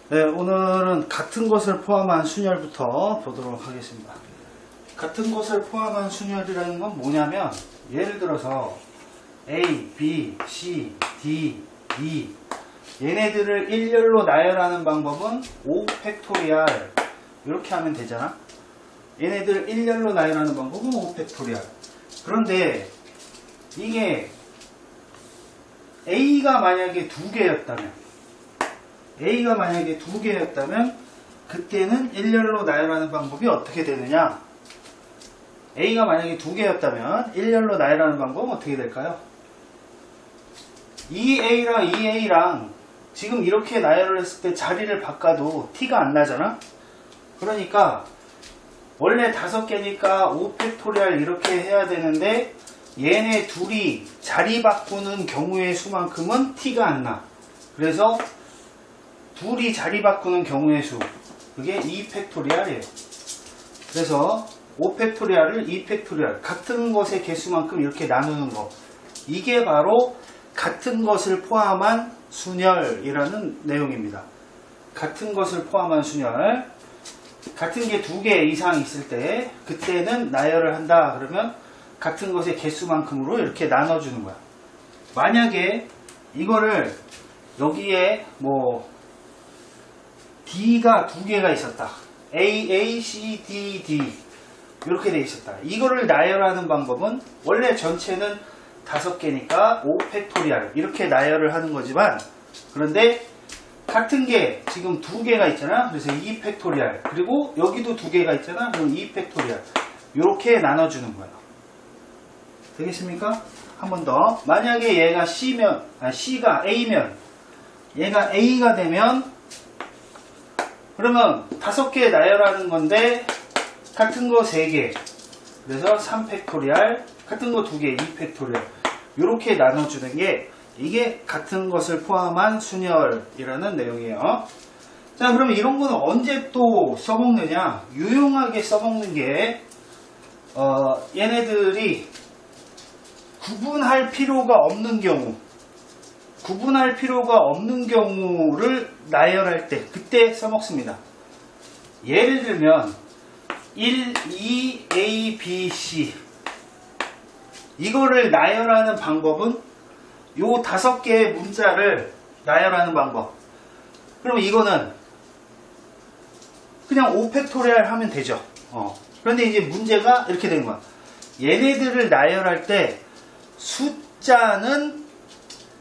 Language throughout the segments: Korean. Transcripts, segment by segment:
네, 오늘은 같은 것을 포함한 순열부터 보도록 하겠습니다. 같은 것을 포함한 순열이라는 건 뭐냐면, 예를 들어서 A, B, C, D, E 얘네들을 일렬로 나열하는 방법은 5팩토리얼 이렇게 하면 되잖아. 얘네들 일렬로 나열하는 방법은 5팩토리얼. 그런데 이게 A가 만약에 두 개였다면 그때는 일렬로 나열하는 방법이 어떻게 되느냐? A가 만약에 두 개였다면 일렬로 나열하는 방법은 어떻게 될까요? 2A랑 2A랑 지금 이렇게 나열을 했을 때 자리를 바꿔도 티가 안 나잖아? 그러니까 원래 5개니까 5팩토리얼 이렇게 해야 되는데 얘네 둘이 자리 바꾸는 경우의 수만큼은 티가 안 나. 그래서 둘이 자리 바꾸는 경우의 수, 그게 2팩토리얼이에요. 그래서 5팩토리얼을 2팩토리얼, 같은 것의 개수만큼 이렇게 나누는 거, 이게 바로 같은 것을 포함한 순열이라는 내용입니다. 같은 것을 포함한 순열, 같은 게 2개 이상 있을 때 그때는 나열을 한다. 그러면 같은 것의 개수만큼으로 이렇게 나눠주는 거야. 만약에 이거를 여기에 D가 2개가 있었다. A, C, D 이렇게 돼 있었다. 이거를 나열하는 방법은 원래 전체는 5개니까 5팩토리얼 이렇게 나열을 하는 거지만, 그런데 같은 게 지금 2개가 있잖아. 그래서 2팩토리얼, 그리고 여기도 2개가 있잖아. 그럼 2팩토리얼 이렇게 나눠주는 거야. 되겠습니까? 한 번 더. 만약에 얘가 C가 A면, 얘가 A가 되면, 그러면 5개 나열하는 건데 같은 거 3개, 그래서 3팩토리얼, 같은 거 2개, 2팩토리얼 이렇게 나눠주는 게, 이게 같은 것을 포함한 순열이라는 내용이에요. 자, 그러면 이런 거는 언제 또 써먹느냐? 유용하게 써먹는 게 얘네들이 구분할 필요가 없는 경우를 나열할 때, 그때 써먹습니다. 예를 들면 1, 2, A, B, C 이거를 나열하는 방법은 요 5개의 문자를 나열하는 방법. 그럼 이거는 그냥 5팩토리얼 하면 되죠. 그런데 이제 문제가 이렇게 되는 거야. 얘네들을 나열할 때 숫자는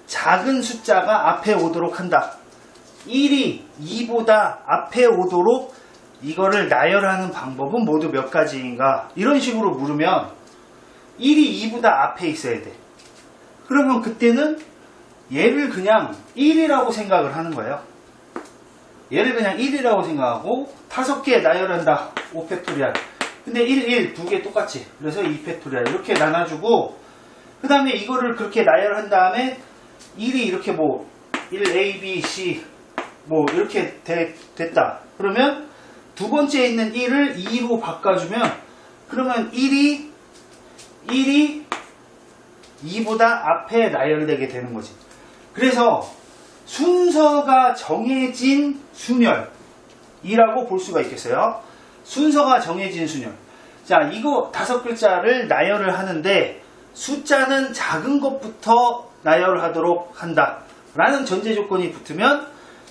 작은 숫자가 앞에 오도록 한다. 1이 2보다 앞에 오도록 이거를 나열하는 방법은 모두 몇 가지인가? 이런 식으로 물으면 1이 2보다 앞에 있어야 돼. 그러면 그때는 얘를 그냥 1이라고 생각을 하는 거예요. 얘를 그냥 1이라고 생각하고 5개 나열한다. 5팩토리얼. 근데 1, 2개 똑같지. 그래서 2팩토리얼 이렇게 나눠주고, 그 다음에 이거를 그렇게 나열한 다음에 1이 이렇게 1, A, B, C 이렇게 됐다. 그러면 두 번째에 있는 1을 2로 바꿔주면, 그러면 1이 2보다 앞에 나열되게 되는 거지. 그래서 순서가 정해진 순열이라고 볼 수가 있겠어요. 순서가 정해진 순열. 자, 이거 5글자를 나열을 하는데 숫자는 작은 것부터 나열하도록 한다 라는 전제 조건이 붙으면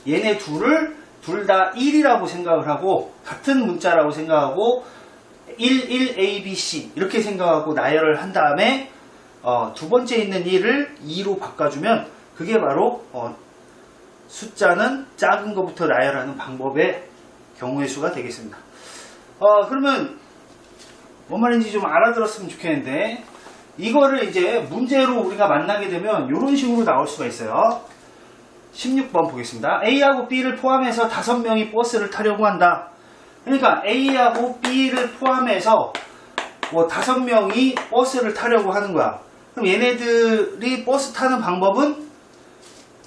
얘네 둘을 둘 다 1이라고 생각을 하고, 같은 문자라고 생각하고 1, A, B, C 이렇게 생각하고 나열을 한 다음에 두 번째 있는 1을 2로 바꿔주면 그게 바로 숫자는 작은 것부터 나열하는 방법의 경우의 수가 되겠습니다. 그러면 뭔 말인지 좀 알아들었으면 좋겠는데, 이거를 이제 문제로 우리가 만나게 되면 이런 식으로 나올 수가 있어요. 16번 보겠습니다. A하고 B를 포함해서 5명이 버스를 타려고 한다. 그러니까 A하고 B를 포함해서 5명이 버스를 타려고 하는 거야. 그럼 얘네들이 버스 타는 방법은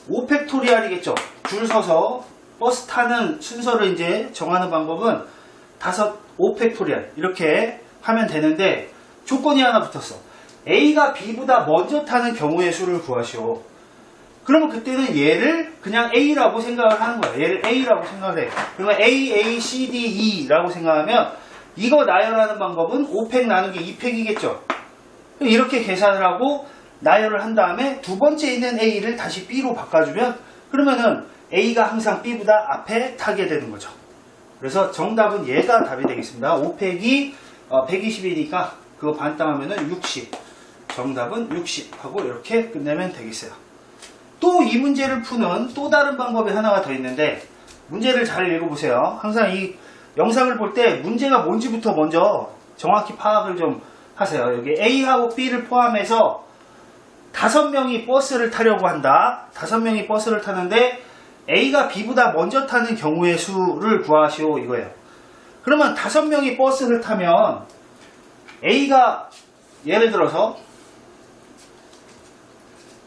5팩토리얼이겠죠. 줄 서서 버스 타는 순서를 이제 정하는 방법은 5팩토리얼 이렇게 하면 되는데, 조건이 하나 붙었어. A가 B보다 먼저 타는 경우의 수를 구하시오. 그러면 그때는 얘를 그냥 A라고 생각을 하는 거야. 얘를 A라고 생각을 해. 그러면 A, A, C, D, E라고 생각하면 이거 나열하는 방법은 5팩 나누기 2팩이겠죠. 이렇게 계산을 하고 나열을 한 다음에 두 번째 있는 A를 다시 B로 바꿔주면 그러면은 A가 항상 B보다 앞에 타게 되는 거죠. 그래서 정답은 얘가 답이 되겠습니다. 5팩이 120이니까 그거 반땅하면은 60. 정답은 60 하고 이렇게 끝내면 되겠어요. 또 이 문제를 푸는 또 다른 방법이 하나가 더 있는데 문제를 잘 읽어보세요. 항상 이 영상을 볼 때 문제가 뭔지부터 먼저 정확히 파악을 좀 하세요. 여기 A하고 B를 포함해서 5명이 버스를 타려고 한다. 5명이 버스를 타는데 A가 B보다 먼저 타는 경우의 수를 구하시오 이거예요. 그러면 5명이 버스를 타면 A가 예를 들어서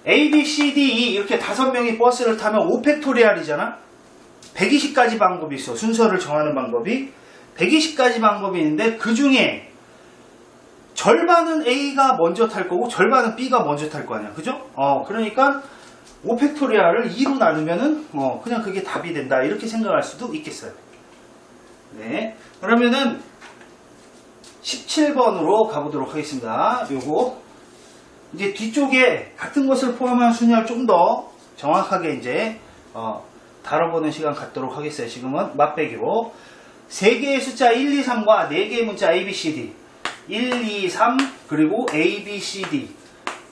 A, B, C, D, E 이렇게 5명이 버스를 타면 5팩토리얼이잖아. 120가지 방법이 있어. 순서를 정하는 방법이 120가지 방법이 있는데 그 중에 절반은 A가 먼저 탈 거고 절반은 B가 먼저 탈 거 아니야. 그죠? 그러니까 5팩토리얼을 2로 나누면은 그냥 그게 답이 된다. 이렇게 생각할 수도 있겠어요. 네. 그러면은 17번으로 가보도록 하겠습니다. 요거 이제 뒤쪽에 같은 것을 포함한 순위를 좀 더 정확하게 이제 다뤄보는 시간 갖도록 하겠어요. 지금은 맛배기로 3개의 숫자 1, 2, 3과 4개의 문자 A, B, C, D 1, 2, 3 그리고 A, B, C, D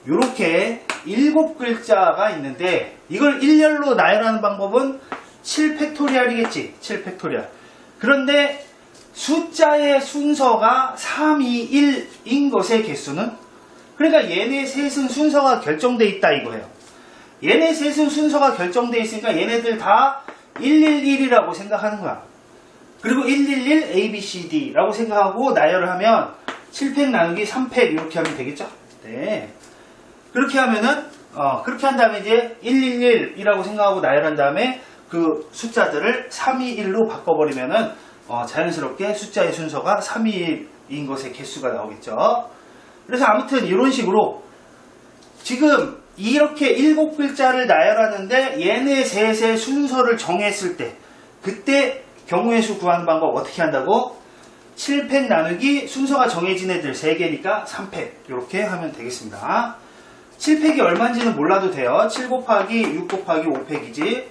이렇게 7글자가 있는데 이걸 일렬로 나열하는 방법은 7팩토리얼이겠지. 7팩토리얼. 그런데 숫자의 순서가 3, 2, 1인 것의 개수는 그러니까 얘네 셋은 순서가 결정돼 있다 이거예요. 얘네 셋은 순서가 결정돼 있으니까 얘네들 다 111이라고 생각하는 거야. 그리고 111 A, B, C, D라고 생각하고 나열을 하면 7팩 나누기 3팩 이렇게 하면 되겠죠? 네. 그렇게 하면은 그렇게 한 다음에 이제 111이라고 생각하고 나열한 다음에 그 숫자들을 321로 바꿔버리면은 자연스럽게 숫자의 순서가 321인 것의 개수가 나오겠죠. 그래서 아무튼 이런 식으로 지금 이렇게 7글자를 나열하는데 얘네 셋의 순서를 정했을 때 그때 경우의 수 구하는 방법 어떻게 한다고? 7팩 나누기 순서가 정해진 애들 3개니까 3팩 이렇게 하면 되겠습니다. 7팩이 얼마인지는 몰라도 돼요. 7 곱하기 6 곱하기 5팩이지.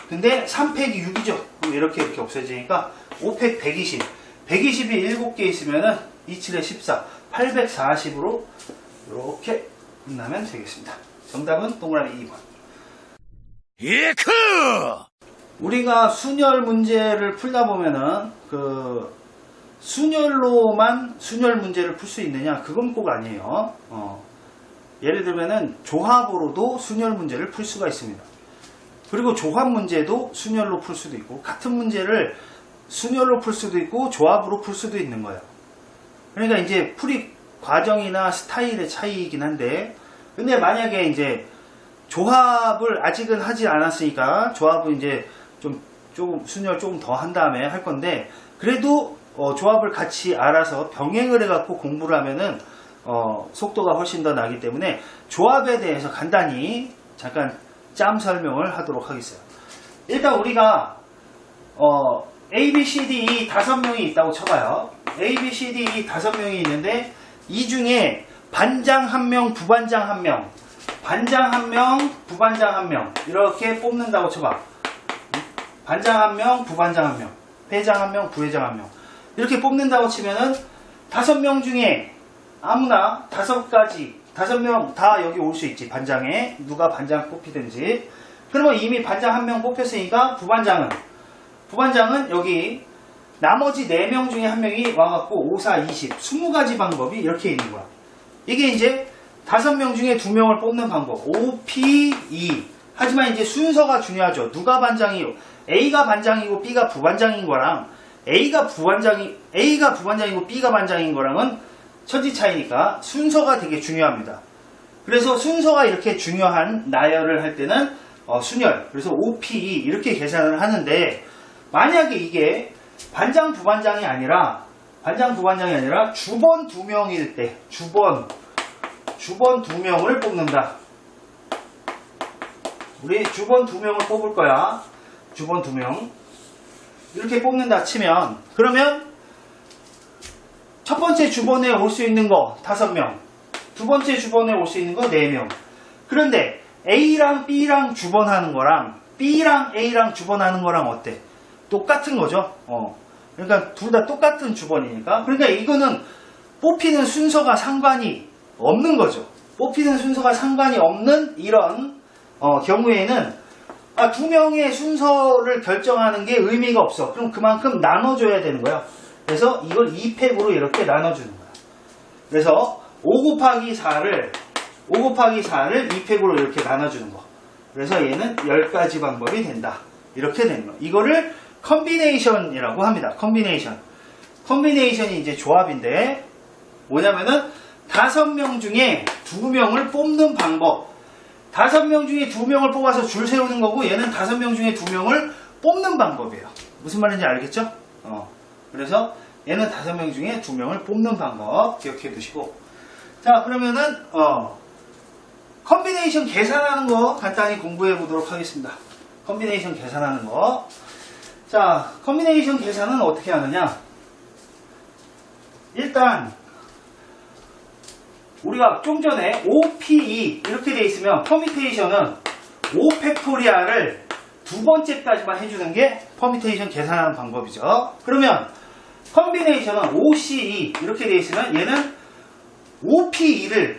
근데 3팩이 6이죠. 이렇게 없어지니까 5팩 120. 120이 7개 있으면은 27에 14. 840으로 이렇게 끝나면 되겠습니다. 정답은 동그라미 2번. 예크! 우리가 순열 문제를 풀다 보면은 그 순열로만 순열 문제를 풀 수 있느냐? 그건 꼭 아니에요. 예를 들면은 조합으로도 순열 문제를 풀 수가 있습니다. 그리고 조합 문제도 순열로 풀 수도 있고 같은 문제를 순열로 풀 수도 있고 조합으로 풀 수도 있는 거예요. 그러니까 이제 풀이 과정이나 스타일의 차이이긴 한데 근데 만약에 이제 조합을 아직은 하지 않았으니까 조합은 이제 조금 순열 조금 더 한 다음에 할 건데 그래도 조합을 같이 알아서 병행을 해갖고 공부를 하면은 속도가 훨씬 더 나기 때문에 조합에 대해서 간단히 잠깐 짬 설명을 하도록 하겠어요. 일단 우리가 A, B, C, D 이 5명이 있다고 쳐봐요. A, B, C, D 이 5명이 있는데 이 중에 반장 1명, 부반장 1명, 반장 1명, 부반장 1명 이렇게 뽑는다고 쳐봐. 반장 1명, 부반장 1명, 회장 1명, 부회장 1명 이렇게 뽑는다고 치면은 5명 중에 아무나 5명 다 여기 올 수 있지. 반장에 누가 반장 뽑히든지. 그러면 이미 반장 1명 뽑혔으니까 부반장은 여기 나머지 4명 중에 1명이 와갖고 5, 4, 20 20가지 방법이 이렇게 있는 거야. 이게 이제 5명 중에 2명을 뽑는 방법 O, P, E. 하지만 이제 순서가 중요하죠. 누가 반장이요? A가 반장이고 B가 부반장인 거랑 A가 부반장이고 B가 반장인 거랑은 천지 차이니까 순서가 되게 중요합니다. 그래서 순서가 이렇게 중요한 나열을 할 때는 순열, 그래서 OPE 이렇게 계산을 하는데 만약에 이게 반장 부반장이 아니라 주번 2명일 때 주번 2명을 뽑는다. 우리 주번 2명을 뽑을 거야. 주번 2명. 이렇게 뽑는다 치면, 그러면 첫 번째 주번에 올 수 있는 거 5명, 두 번째 주번에 올 수 있는 거 4명. 그런데 A랑 B랑 주번하는 거랑 B랑 A랑 주번하는 거랑 어때? 똑같은 거죠. 그러니까 둘 다 똑같은 주번이니까. 그러니까 이거는 뽑히는 순서가 상관이 없는 거죠. 뽑히는 순서가 상관이 없는 이런 경우에는 2명의 순서를 결정하는 게 의미가 없어. 그럼 그만큼 나눠줘야 되는 거야. 그래서 이걸 2팩으로 이렇게 나눠주는 거야. 그래서 5 곱하기 4를 2팩으로 이렇게 나눠주는 거. 그래서 얘는 10가지 방법이 된다. 이렇게 되는 거. 이거를 컨비네이션이라고 합니다. 컨비네이션이 이제 조합인데, 뭐냐면은 5명 중에 2명을 뽑는 방법. 5명 중에 2명을 뽑아서 줄 세우는 거고, 얘는 5명 중에 2명을 뽑는 방법이에요. 무슨 말인지 알겠죠? 그래서 얘는 5명 중에 2명을 뽑는 방법 기억해 두시고, 자, 그러면은 컨비네이션 계산하는 거 간단히 공부해 보도록 하겠습니다. 컨비네이션 계산하는 거. 자, 컨비네이션 계산은 어떻게 하느냐? 일단 우리가 좀 전에 OPE 이렇게 돼 있으면 퍼미테이션은 5팩토리알을 두 번째까지만 해주는 게 퍼미테이션 계산하는 방법이죠. 그러면 컨비네이션은 OCE 이렇게 돼 있으면 얘는 OPE를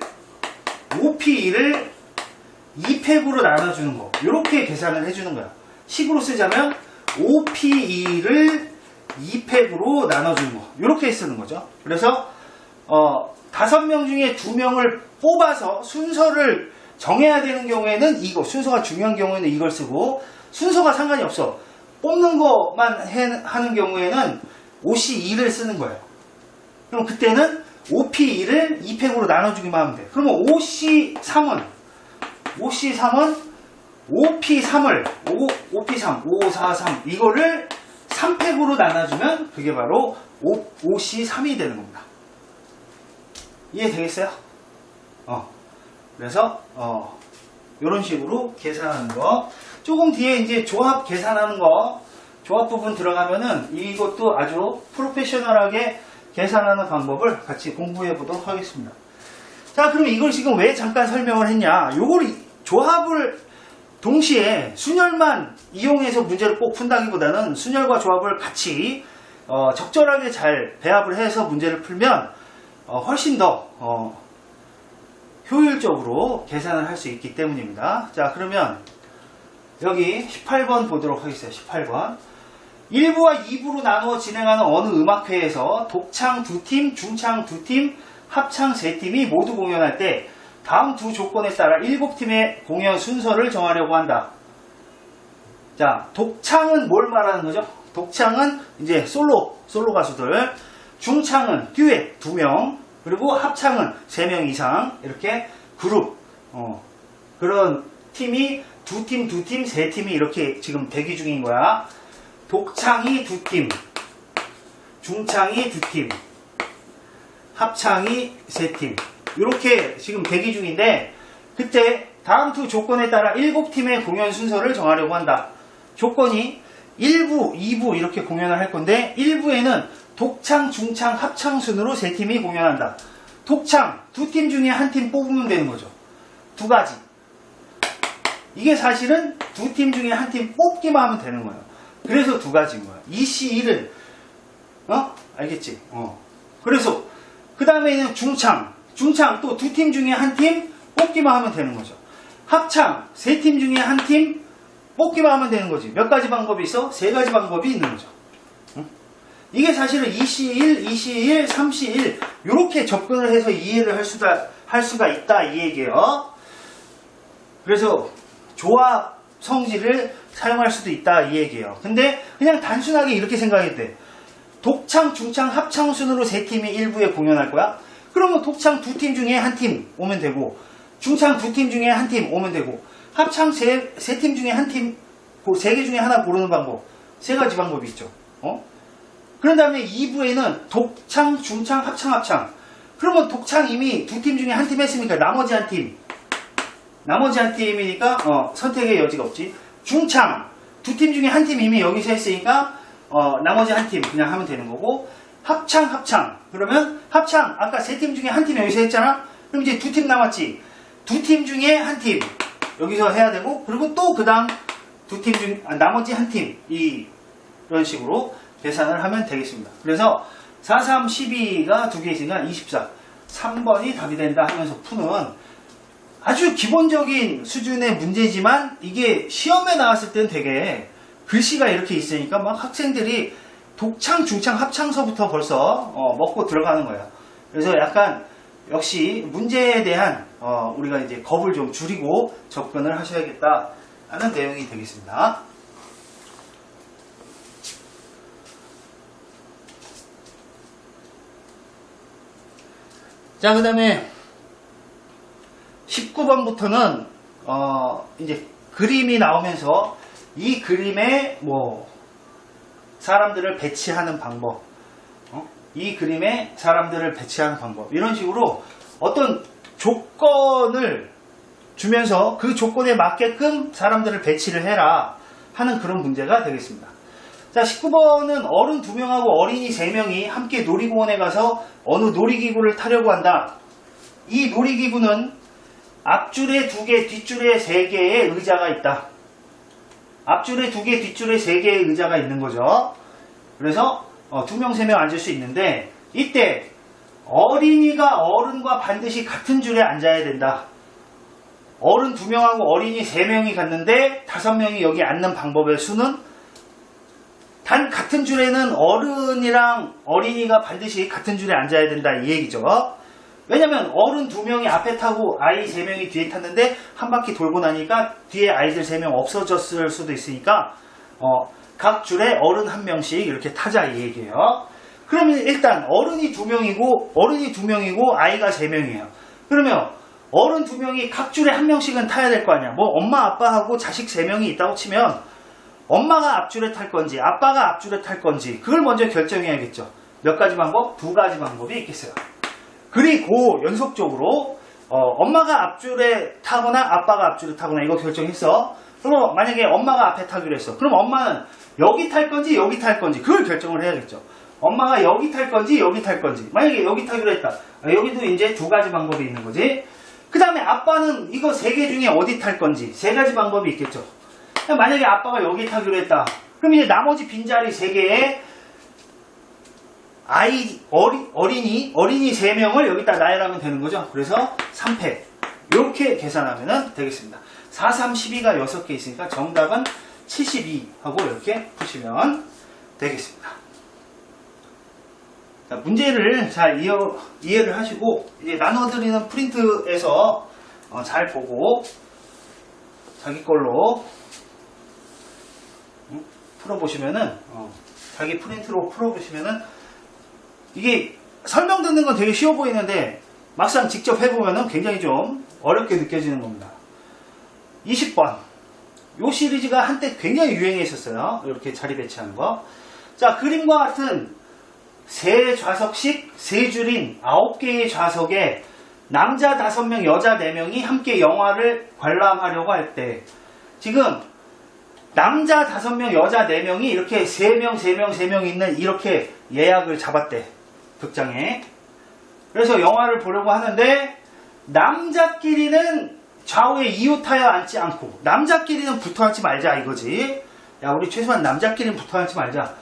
2팩으로 나눠주는 거, 이렇게 계산을 해주는 거야. 식으로 쓰자면 OPE를 2팩으로 나눠주는 거, 이렇게 쓰는 거죠. 그래서 5명 중에 2명을 뽑아서 순서를 정해야 되는 경우에는 이거, 순서가 중요한 경우에는 이걸 쓰고, 순서가 상관이 없어, 뽑는 것만 하는 경우에는 OC2를 쓰는 거예요. 그럼 그때는 OP2를 2팩으로 나눠주기만 하면 돼. 그러면 OC3은 OP3을 5, 4, 3 이거를 3팩으로 나눠주면 그게 바로 OC3이 되는 겁니다. 이해되겠어요? 그래서 이런 식으로 계산하는 거. 조금 뒤에 이제 조합 계산하는 거, 조합 부분 들어가면은 이것도 아주 프로페셔널하게 계산하는 방법을 같이 공부해 보도록 하겠습니다. 자, 그럼 이걸 지금 왜 잠깐 설명을 했냐? 요걸 조합을 동시에 순열만 이용해서 문제를 꼭 푼다기보다는 순열과 조합을 같이 적절하게 잘 배합을 해서 문제를 풀면 훨씬 더 효율적으로 계산을 할 수 있기 때문입니다. 자, 그러면 여기 18번 보도록 하겠습니다. 18번. 1부와 2부로 나누어 진행하는 어느 음악회에서 독창 2팀, 중창 2팀, 합창 3팀이 모두 공연할 때 다음 두 조건에 따라 7팀의 공연 순서를 정하려고 한다. 자, 독창은 뭘 말하는 거죠? 독창은 이제 솔로 가수들, 중창은 듀엣 2명, 그리고 합창은 3명 이상, 이렇게 그룹, 그런 팀이 2팀, 3팀이 이렇게 지금 대기 중인 거야. 독창이 2팀, 중창이 2팀, 합창이 3팀, 이렇게 지금 대기 중인데, 그때 다음 두 조건에 따라 7팀의 공연 순서를 정하려고 한다. 조건이 1부, 2부 이렇게 공연을 할 건데, 1부에는 독창, 중창, 합창 순으로 3팀이 공연한다. 독창 2팀 중에 한 팀 뽑으면 되는 거죠. 2가지. 이게 사실은 2팀 중에 한 팀 뽑기만 하면 되는 거예요. 그래서 2가지인 거야. EC1을 알겠지? 그래서 그 다음에는 중창 또 2팀 중에 한 팀 뽑기만 하면 되는 거죠. 합창 3팀 중에 한 팀 뽑기만 하면 되는 거지. 몇 가지 방법이 있어? 3가지 방법이 있는 거죠. 이게 사실은 EC1, EC1, 3C1 이렇게 접근을 해서 이해를 할 수가 있다, 이 얘기예요. 그래서 조합 성질을 사용할 수도 있다, 이 얘기예요. 근데 그냥 단순하게 이렇게 생각해도 돼. 독창, 중창, 합창 순으로 3팀이 1부에 공연할 거야? 그러면 독창 2팀 중에 한 팀 오면 되고, 중창 2팀 중에 한 팀 오면 되고, 합창 3팀 중에 한 팀, 3개 중에 하나 고르는 방법, 3가지 방법이 있죠. 그런 다음에 2부에는 독창, 중창, 합창. 그러면 독창 이미 2팀 중에 한 팀 했으니까 나머지 한 팀 나머지 한 팀이니까 선택의 여지가 없지. 중창, 두 팀 중에 한 팀 이미 여기서 했으니까 나머지 한 팀 그냥 하면 되는 거고, 합창. 그러면 합창, 아까 세 팀 중에 한 팀 여기서 했잖아. 그럼 이제 두 팀 남았지. 두 팀 중에 한 팀 여기서 해야 되고, 그리고 또 그 다음 두 팀 중 나머지 한 팀, 이런 식으로 계산을 하면 되겠습니다. 그래서 4, 3, 12가 두 개 있으니까 24. 3번이 답이 된다 하면서 푸는 아주 기본적인 수준의 문제지만, 이게 시험에 나왔을 때는 되게 글씨가 이렇게 있으니까 막 학생들이 독창, 중창, 합창서부터 벌써 먹고 들어가는 거예요. 그래서 약간 역시 문제에 대한 우리가 이제 겁을 좀 줄이고 접근을 하셔야겠다 하는 내용이 되겠습니다. 자, 그 다음에 19번부터는 이제 그림이 나오면서 이 그림에 뭐 사람들을 배치하는 방법, 이 그림에 사람들을 배치하는 방법, 이런 식으로 어떤 조건을 주면서 그 조건에 맞게끔 사람들을 배치를 해라 하는 그런 문제가 되겠습니다. 자, 19번은 어른 2명하고 어린이 3명이 함께 놀이공원에 가서 어느 놀이기구를 타려고 한다. 이 놀이기구는 앞줄에 2개, 뒷줄에 3개의 의자가 있다. 앞줄에 2개, 뒷줄에 3개의 의자가 있는 거죠. 그래서 2명, 3명 앉을 수 있는데, 이때 어린이가 어른과 반드시 같은 줄에 앉아야 된다. 어른 2명하고 어린이 3명이 갔는데 5명이 여기 앉는 방법의 수는, 단 같은 줄에는 어른이랑 어린이가 반드시 같은 줄에 앉아야 된다, 이 얘기죠. 왜냐면 어른 2명이 앞에 타고 아이 3명이 뒤에 탔는데 한 바퀴 돌고 나니까 뒤에 아이들 3명 없어졌을 수도 있으니까 각 줄에 어른 1명씩 이렇게 타자, 이 얘기예요. 그러면 일단 어른이 2명이고 아이가 3명이에요. 그러면 어른 2명이 각 줄에 1명씩은 타야 될 거 아니야. 뭐 엄마 아빠하고 자식 3명이 있다고 치면 엄마가 앞줄에 탈 건지 아빠가 앞줄에 탈 건지 그걸 먼저 결정해야겠죠. 몇 가지 방법? 2가지 방법이 있겠어요. 그리고 연속적으로 엄마가 앞줄에 타거나 아빠가 앞줄에 타거나 이거 결정했어. 그럼 만약에 엄마가 앞에 타기로 했어. 그럼 엄마는 여기 탈 건지 여기 탈 건지 그걸 결정을 해야겠죠. 엄마가 여기 탈 건지 여기 탈 건지. 만약에 여기 타기로 했다. 여기도 이제 2가지 방법이 있는 거지. 그 다음에 아빠는 이거 3개 중에 어디 탈 건지 3가지 방법이 있겠죠. 만약에 아빠가 여기 타기로 했다. 그럼 이제 나머지 빈자리 3개에 어린이 3명을 여기다 나열하면 되는 거죠. 그래서 3패. 이렇게 계산하면 되겠습니다. 4, 3, 12가 6개 있으니까 정답은 72 하고 이렇게 푸시면 되겠습니다. 자, 문제를 잘 이해를 하시고 이제 나눠드리는 프린트에서 잘 보고 자기 걸로 풀어보시면은 자기 프린트로 풀어보시면은 이게 설명 듣는 건 되게 쉬워 보이는데 막상 직접 해보면은 굉장히 좀 어렵게 느껴지는 겁니다. 20번 요 시리즈가 한때 굉장히 유행했었어요. 이렇게 자리 배치하는 거. 자, 그림과 같은 세 좌석씩 세 줄인 9개의 좌석에 남자 5명, 여자 4명이 함께 영화를 관람하려고 할 때, 지금 남자 5명, 여자 4명이 이렇게 3명 있는 이렇게 예약을 잡았대, 극장에. 그래서 영화를 보려고 하는데 남자끼리는 좌우에 이웃하여 앉지 않고, 남자끼리는 붙어 앉지 말자 이거지. 야, 우리 최소한 남자끼리는 붙어 앉지 말자.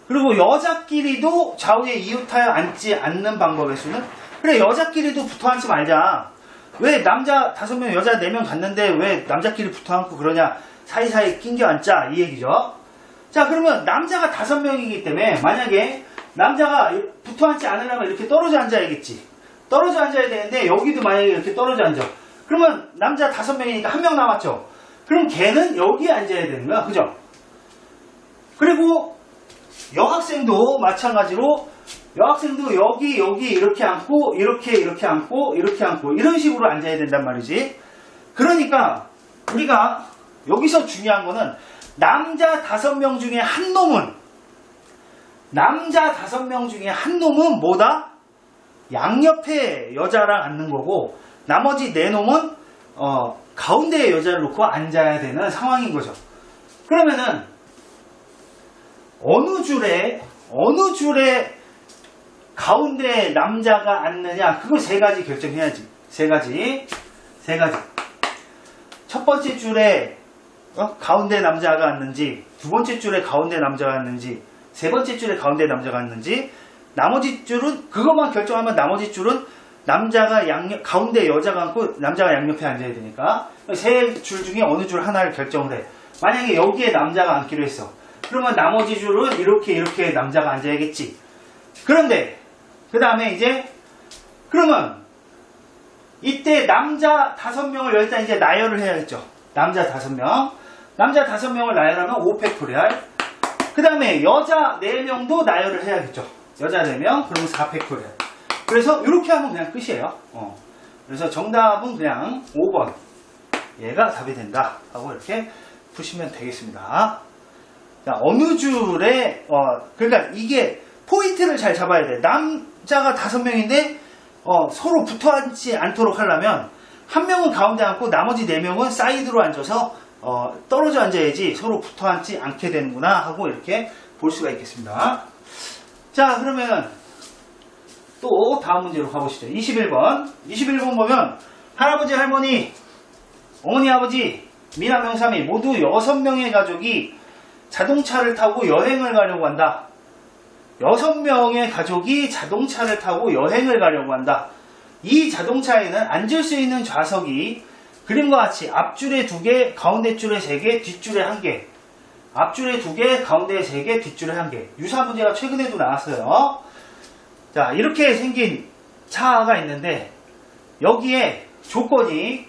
그리고 여자끼리도 좌우에 이웃하여 앉지 않는 방법의 수는, 그래, 여자끼리도 붙어 앉지 말자. 왜 남자 5명, 여자 4명 갔는데 왜 남자끼리 붙어 앉고 그러냐. 사이사이 낑겨 앉자, 이 얘기죠. 자, 그러면 남자가 5명이기 때문에 만약에 남자가 붙어 앉지 않으려면 이렇게 떨어져 앉아야겠지. 떨어져 앉아야 되는데 여기도 만약에 이렇게 떨어져 앉아. 그러면 남자 5명이니까 1명 남았죠. 그럼 걔는 여기에 앉아야 되는 거야. 그죠? 그리고 여학생도 마찬가지로, 여학생도 여기 이렇게 앉고 이렇게 앉고 이렇게 앉고 이런 식으로 앉아야 된단 말이지. 그러니까 우리가 여기서 중요한 거는 남자 5명 중에 한 놈은 뭐다? 양옆에 여자랑 앉는 거고, 나머지 4놈은 가운데에 여자를 놓고 앉아야 되는 상황인 거죠. 그러면은 어느 줄에 가운데 남자가 앉느냐, 그거 세 가지 결정해야지. 세 가지. 첫 번째 줄에 가운데 남자가 앉는지, 두 번째 줄에 가운데 남자가 앉는지, 세 번째 줄에 가운데 남자가 앉는지, 나머지 줄은 그것만 결정하면 나머지 줄은 남자가 가운데 여자가 앉고 남자가 양옆에 앉아야 되니까 세 줄 중에 어느 줄 하나를 결정을 해. 만약에 여기에 남자가 앉기로 했어. 그러면 나머지 줄은 이렇게 남자가 앉아야겠지. 그런데 그 다음에 이제 그러면 이때 남자 5명을 일단 이제 나열을 해야겠죠. 남자 5명. 남자 5명을 나열하면 5팩토리알. 그 다음에 여자 4명도 나열을 해야겠죠. 여자 4명, 그러면 4팩토리알. 그래서 이렇게 하면 그냥 끝이에요. 그래서 정답은 그냥 5번. 얘가 답이 된다. 하고 이렇게 푸시면 되겠습니다. 자, 어느 줄에, 그러니까 이게 포인트를 잘 잡아야 돼. 남자가 5명인데, 서로 붙어 앉지 않도록 하려면, 한 명은 가운데 앉고 나머지 4명은 사이드로 앉아서, 떨어져 앉아야지 서로 붙어 앉지 않게 되는구나 하고 이렇게 볼 수가 있겠습니다. 자, 그러면 또 다음 문제로 가보시죠. 21번. 21번 보면, 할아버지, 할머니, 어머니, 아버지, 미나, 명삼이 모두 6명의 가족이 자동차를 타고 여행을 가려고 한다. 6명의 가족이 자동차를 타고 여행을 가려고 한다. 이 자동차에는 앉을 수 있는 좌석이 그림과 같이 앞줄에 2개, 가운데 줄에 3개, 뒷줄에 1개. 앞줄에 2개, 가운데 3개, 뒷줄에 1개. 유사한 문제가 최근에도 나왔어요. 자, 이렇게 생긴 차가 있는데 여기에 조건이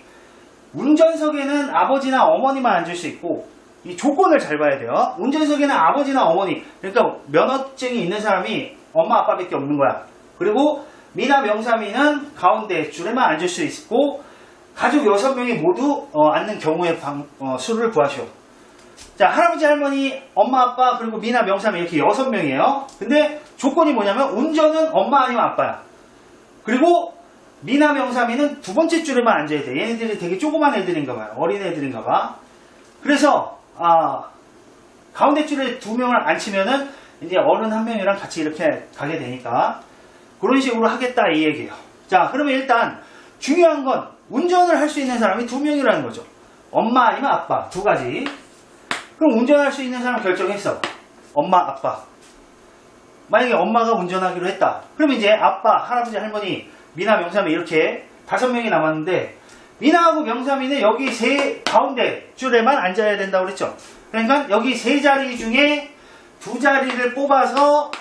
운전석에는 아버지나 어머니만 앉을 수 있고, 이 조건을 잘 봐야 돼요. 운전석에는 아버지나 어머니, 그러니까 면허증이 있는 사람이 엄마 아빠밖에 없는 거야. 그리고 미나 명삼이는 가운데 줄에만 앉을 수 있고, 가족 6명이 모두 앉는 경우의 수를 구하시오. 자, 할아버지, 할머니, 엄마, 아빠, 그리고 미나 명삼이 이렇게 6명이에요. 근데 조건이 뭐냐면 운전은 엄마 아니면 아빠야. 그리고 미나 명삼이는 두 번째 줄에만 앉아야 돼. 얘네들이 되게 조그만 애들인가 봐요. 어린 애들인가 봐. 그래서 가운데 줄에 2명을 앉히면은 이제 어른 1명이랑 같이 이렇게 가게 되니까 그런 식으로 하겠다 이 얘기예요. 자, 그러면 일단 중요한 건 운전을 할 수 있는 사람이 2명이라는 거죠. 엄마 아니면 아빠, 2가지. 그럼 운전할 수 있는 사람 결정했어. 엄마, 아빠. 만약에 엄마가 운전하기로 했다. 그럼 이제 아빠, 할아버지, 할머니, 미나, 명삼이 이렇게 5명이 남았는데, 미나하고 명삼이는 여기 가운데 줄에만 앉아야 된다고 그랬죠. 그러니까 여기 3자리 중에 2자리를 뽑아서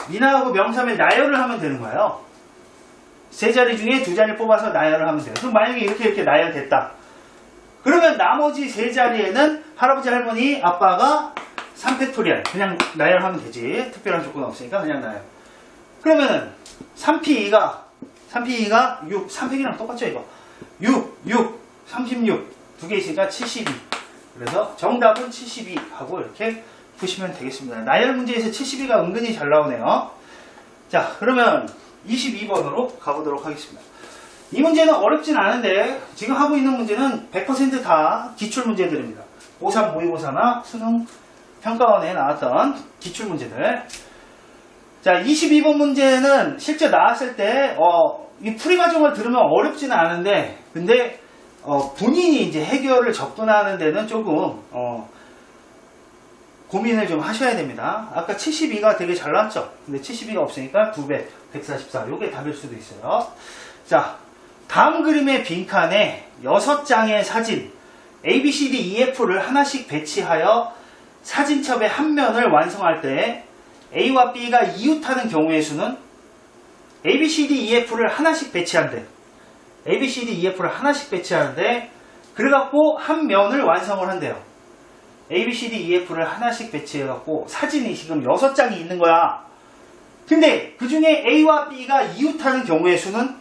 미나하고 명삼이 나열을 하면 되는 거예요. 3자리 중에 2자리를 뽑아서 나열을 하면 돼요. 그럼 만약에 이렇게 나열됐다. 그러면 나머지 3자리에는 할아버지, 할머니, 아빠가 3팩토리알. 그냥 나열하면 되지. 특별한 조건 없으니까 그냥 나열. 그러면은 3P2가 6, 3팩이랑 똑같죠 이거. 6, 36. 2개 있으니까 72. 그래서 정답은 72 하고 이렇게 푸시면 되겠습니다. 나열 문제에서 72가 은근히 잘 나오네요. 자, 그러면 22번으로 가보도록 하겠습니다. 이 문제는 어렵진 않은데 지금 하고 있는 문제는 100% 다 기출문제들입니다. 고3 모의고사나 수능 평가원에 나왔던 기출문제들. 자, 22번 문제는 실제 나왔을 때 이 풀이 과정을 들으면 어렵지는 않은데, 근데 본인이 이제 해결을 접근하는 데는 조금 고민을 좀 하셔야 됩니다. 아까 72가 되게 잘 나왔죠. 근데 72가 없으니까 2배, 144. 요게 답일 수도 있어요. 자, 다음 그림의 빈칸에 6장의 사진 A, B, C, D, E, F를 하나씩 배치하여 사진첩의 한 면을 완성할 때 A와 B가 이웃하는 경우의 수는 A, B, C, D, E, F를 하나씩 배치한대. A, B, C, D, E, F를 하나씩 배치하는데 그래갖고 한 면을 완성을 한대요. A, B, C, D, E, F를 하나씩 배치해갖고 사진이 지금 6장이 있는 거야. 근데 그 중에 A와 B가 이웃하는 경우의 수는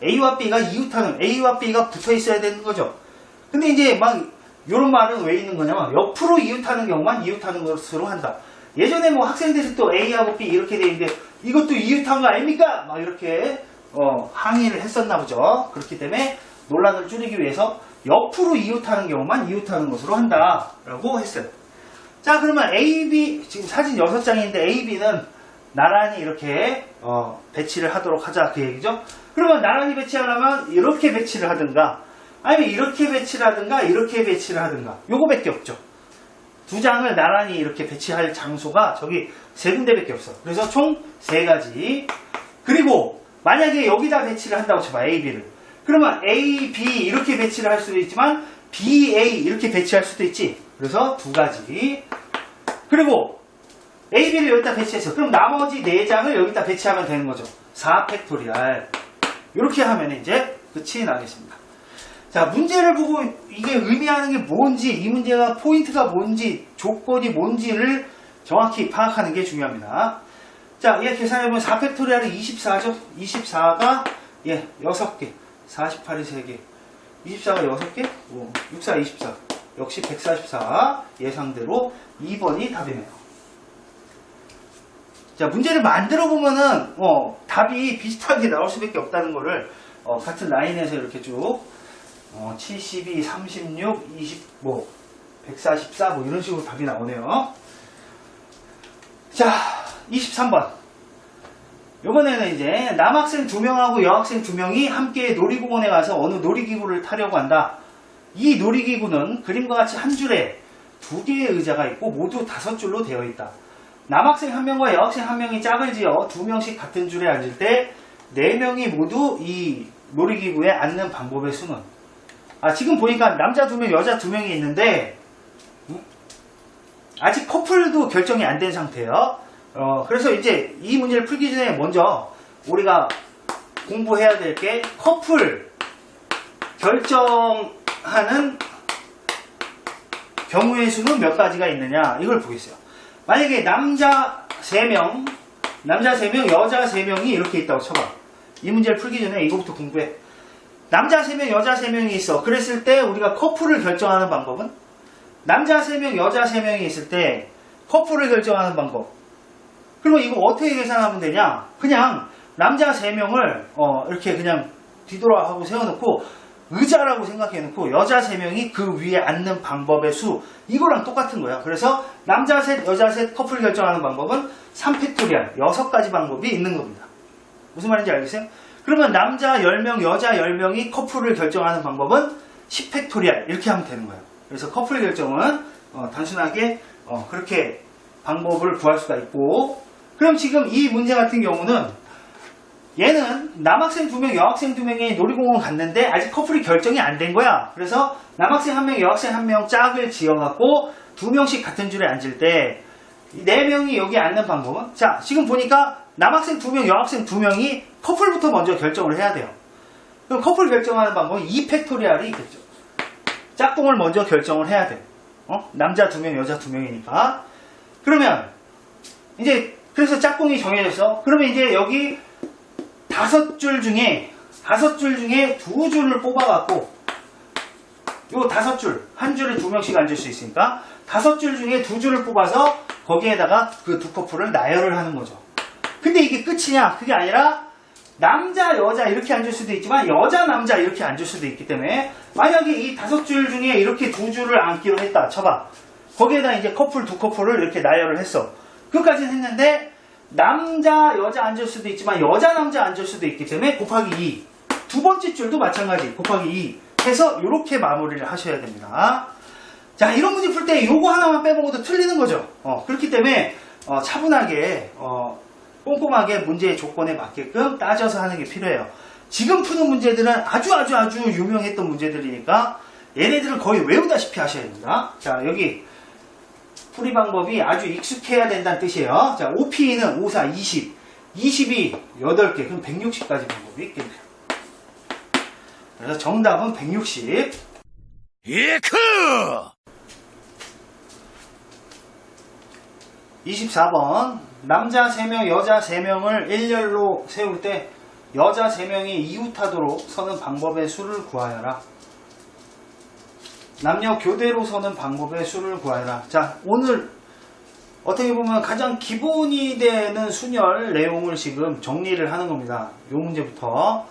A와 B가 붙어 있어야 되는 거죠. 근데 이제 막 요런 말은 왜 있는 거냐면 옆으로 이웃하는 경우만 이웃하는 것으로 한다. 예전에 뭐 학생들이 또 A하고 B 이렇게 돼 있는데 이것도 이웃한 거 아닙니까? 막 이렇게 항의를 했었나 보죠. 그렇기 때문에 논란을 줄이기 위해서 옆으로 이웃하는 경우만 이웃하는 것으로 한다라고 했어요. 자, 그러면 A, B, 지금 사진 6장인데 A, B는 나란히 이렇게 배치를 하도록 하자, 그 얘기죠. 그러면 나란히 배치하려면 이렇게 배치를 하든가, 아니면 이렇게 배치를 하든가, 이렇게 배치를 하든가, 요거밖에 없죠. 두 장을 나란히 이렇게 배치할 장소가 저기 3군데밖에 없어. 그래서 총 3가지. 그리고 만약에 여기다 배치를 한다고 쳐봐, A, B를. 그러면 A, B 이렇게 배치를 할 수도 있지만 B, A 이렇게 배치할 수도 있지. 그래서 2가지. 그리고 A, B를 여기다 배치했어. 그럼 나머지 4장을 여기다 배치하면 되는 거죠. 4팩토리알. 이렇게 하면 이제 끝이 나겠습니다. 자, 문제를 보고 이게 의미하는 게 뭔지, 이 문제가 포인트가 뭔지, 조건이 뭔지를 정확히 파악하는 게 중요합니다. 자, 얘 계산해보면 4팩토리알이 24죠? 24가 6개, 48이 3개, 24가 6개, 6, 4, 24. 역시 144 예상대로 2번이 답이네요. 자, 문제를 만들어 보면은 답이 비슷하게 나올 수밖에 없다는 거를 같은 라인에서 이렇게 쭉 72, 36, 25, 144 이런 식으로 답이 나오네요. 자, 23번. 이번에는 이제 남학생 2명하고 여학생 2명이 함께 놀이공원에 가서 어느 놀이기구를 타려고 한다. 이 놀이기구는 그림과 같이 한 줄에 2개의 의자가 있고 모두 5줄로 되어 있다. 남학생 1명과 여학생 1명이 짝을 지어 2명씩 같은 줄에 앉을 때 4명이 모두 이 놀이기구에 앉는 방법의 수는? 지금 보니까 남자 2명, 여자 2명이 있는데 아직 커플도 결정이 안 된 상태예요. 그래서 이제 이 문제를 풀기 전에 먼저 우리가 공부해야 될 게 커플 결정하는 경우의 수는 몇 가지가 있느냐, 이걸 보겠어요. 만약에 남자 3명, 여자 3명이 이렇게 있다고 쳐봐. 이 문제를 풀기 전에 이거부터 공부해. 남자 3명, 여자 3명이 있어. 그랬을 때 우리가 커플을 결정하는 방법은? 남자 3명, 여자 3명이 있을 때 커플을 결정하는 방법. 그러면 이거 어떻게 계산하면 되냐? 그냥 남자 3명을 이렇게 그냥 뒤돌아하고 세워놓고 의자라고 생각해놓고 여자 3명이 그 위에 앉는 방법의 수, 이거랑 똑같은 거야. 그래서 남자 셋, 여자 셋 커플 결정하는 방법은 3팩토리알 6가지 방법이 있는 겁니다. 무슨 말인지 알겠어요? 그러면 남자 10명, 여자 10명이 커플을 결정하는 방법은 10팩토리알 이렇게 하면 되는 거예요. 그래서 커플 결정은 단순하게 그렇게 방법을 구할 수가 있고, 그럼 지금 이 문제 같은 경우는 얘는 남학생 2명, 여학생 2명이 놀이공원 갔는데 아직 커플이 결정이 안 된 거야. 그래서 남학생 1명, 여학생 1명 짝을 지어갖고 2명씩 같은 줄에 앉을 때 4명이 여기 앉는 방법은? 자, 지금 보니까 남학생 2명, 여학생 2명이 커플부터 먼저 결정을 해야 돼요. 그럼 커플 결정하는 방법은 2팩토리알이 있겠죠. 짝꿍을 먼저 결정을 해야 돼. 남자 2명, 여자 2명이니까. 그러면 이제 그래서 짝꿍이 정해졌어. 그러면 이제 여기 5줄 중에 2줄을 뽑아갖고, 요 5줄, 한 줄에 2명씩 앉을 수 있으니까 5줄 중에 2줄을 뽑아서 거기에다가 그 2커플을 나열을 하는 거죠. 근데 이게 끝이냐? 그게 아니라 남자, 여자 이렇게 앉을 수도 있지만 여자, 남자 이렇게 앉을 수도 있기 때문에 만약에 이 5줄 중에 이렇게 2줄을 앉기로 했다 쳐봐. 거기에다 이제 커플 2커플을 이렇게 나열을 했어. 그것까지는 했는데 남자, 여자 앉을 수도 있지만 여자, 남자 앉을 수도 있기 때문에 곱하기 2. 두 번째 줄도 마찬가지 곱하기 2 해서 이렇게 마무리를 하셔야 됩니다. 자, 이런 문제 풀 때 요거 하나만 빼먹어도 틀리는 거죠. 그렇기 때문에 차분하게 꼼꼼하게 문제의 조건에 맞게끔 따져서 하는 게 필요해요. 지금 푸는 문제들은 아주 유명했던 문제들이니까 얘네들은 거의 외우다시피 하셔야 됩니다. 자, 여기 풀이 방법이 아주 익숙해야 된다는 뜻이에요. 자, OP는 5, 4, 20. 20이 8개. 그럼 160까지 방법이 있겠네요. 그래서 정답은 160. 예크! 24번. 남자 3명, 여자 3명을 일렬로 세울 때 여자 3명이 이웃하도록 서는 방법의 수를 구하여라. 남녀 교대로 서는 방법의 수를 구하여라. 자, 오늘 어떻게 보면 가장 기본이 되는 순열 내용을 지금 정리를 하는 겁니다. 이 문제부터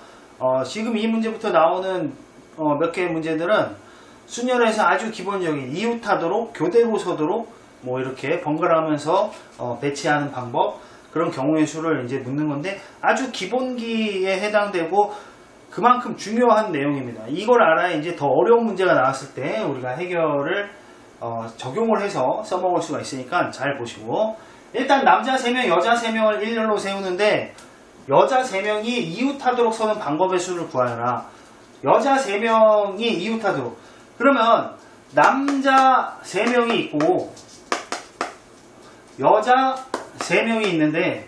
지금 이 문제부터 나오는 몇 개의 문제들은 순열에서 아주 기본적인 이웃하도록, 교대로 서도록 뭐 이렇게 번갈아 가면서 배치하는 방법, 그런 경우의 수를 이제 묻는 건데 아주 기본기에 해당되고 그만큼 중요한 내용입니다. 이걸 알아야 이제 더 어려운 문제가 나왔을 때 우리가 해결을 적용을 해서 써먹을 수가 있으니까 잘 보시고, 일단 남자 3명, 여자 3명을 일렬로 세우는데 여자 3명이 이웃하도록 서는 방법의 수를 구하여라. 여자 3명이 이웃하도록. 그러면 남자 3명이 있고 여자 3명이 있는데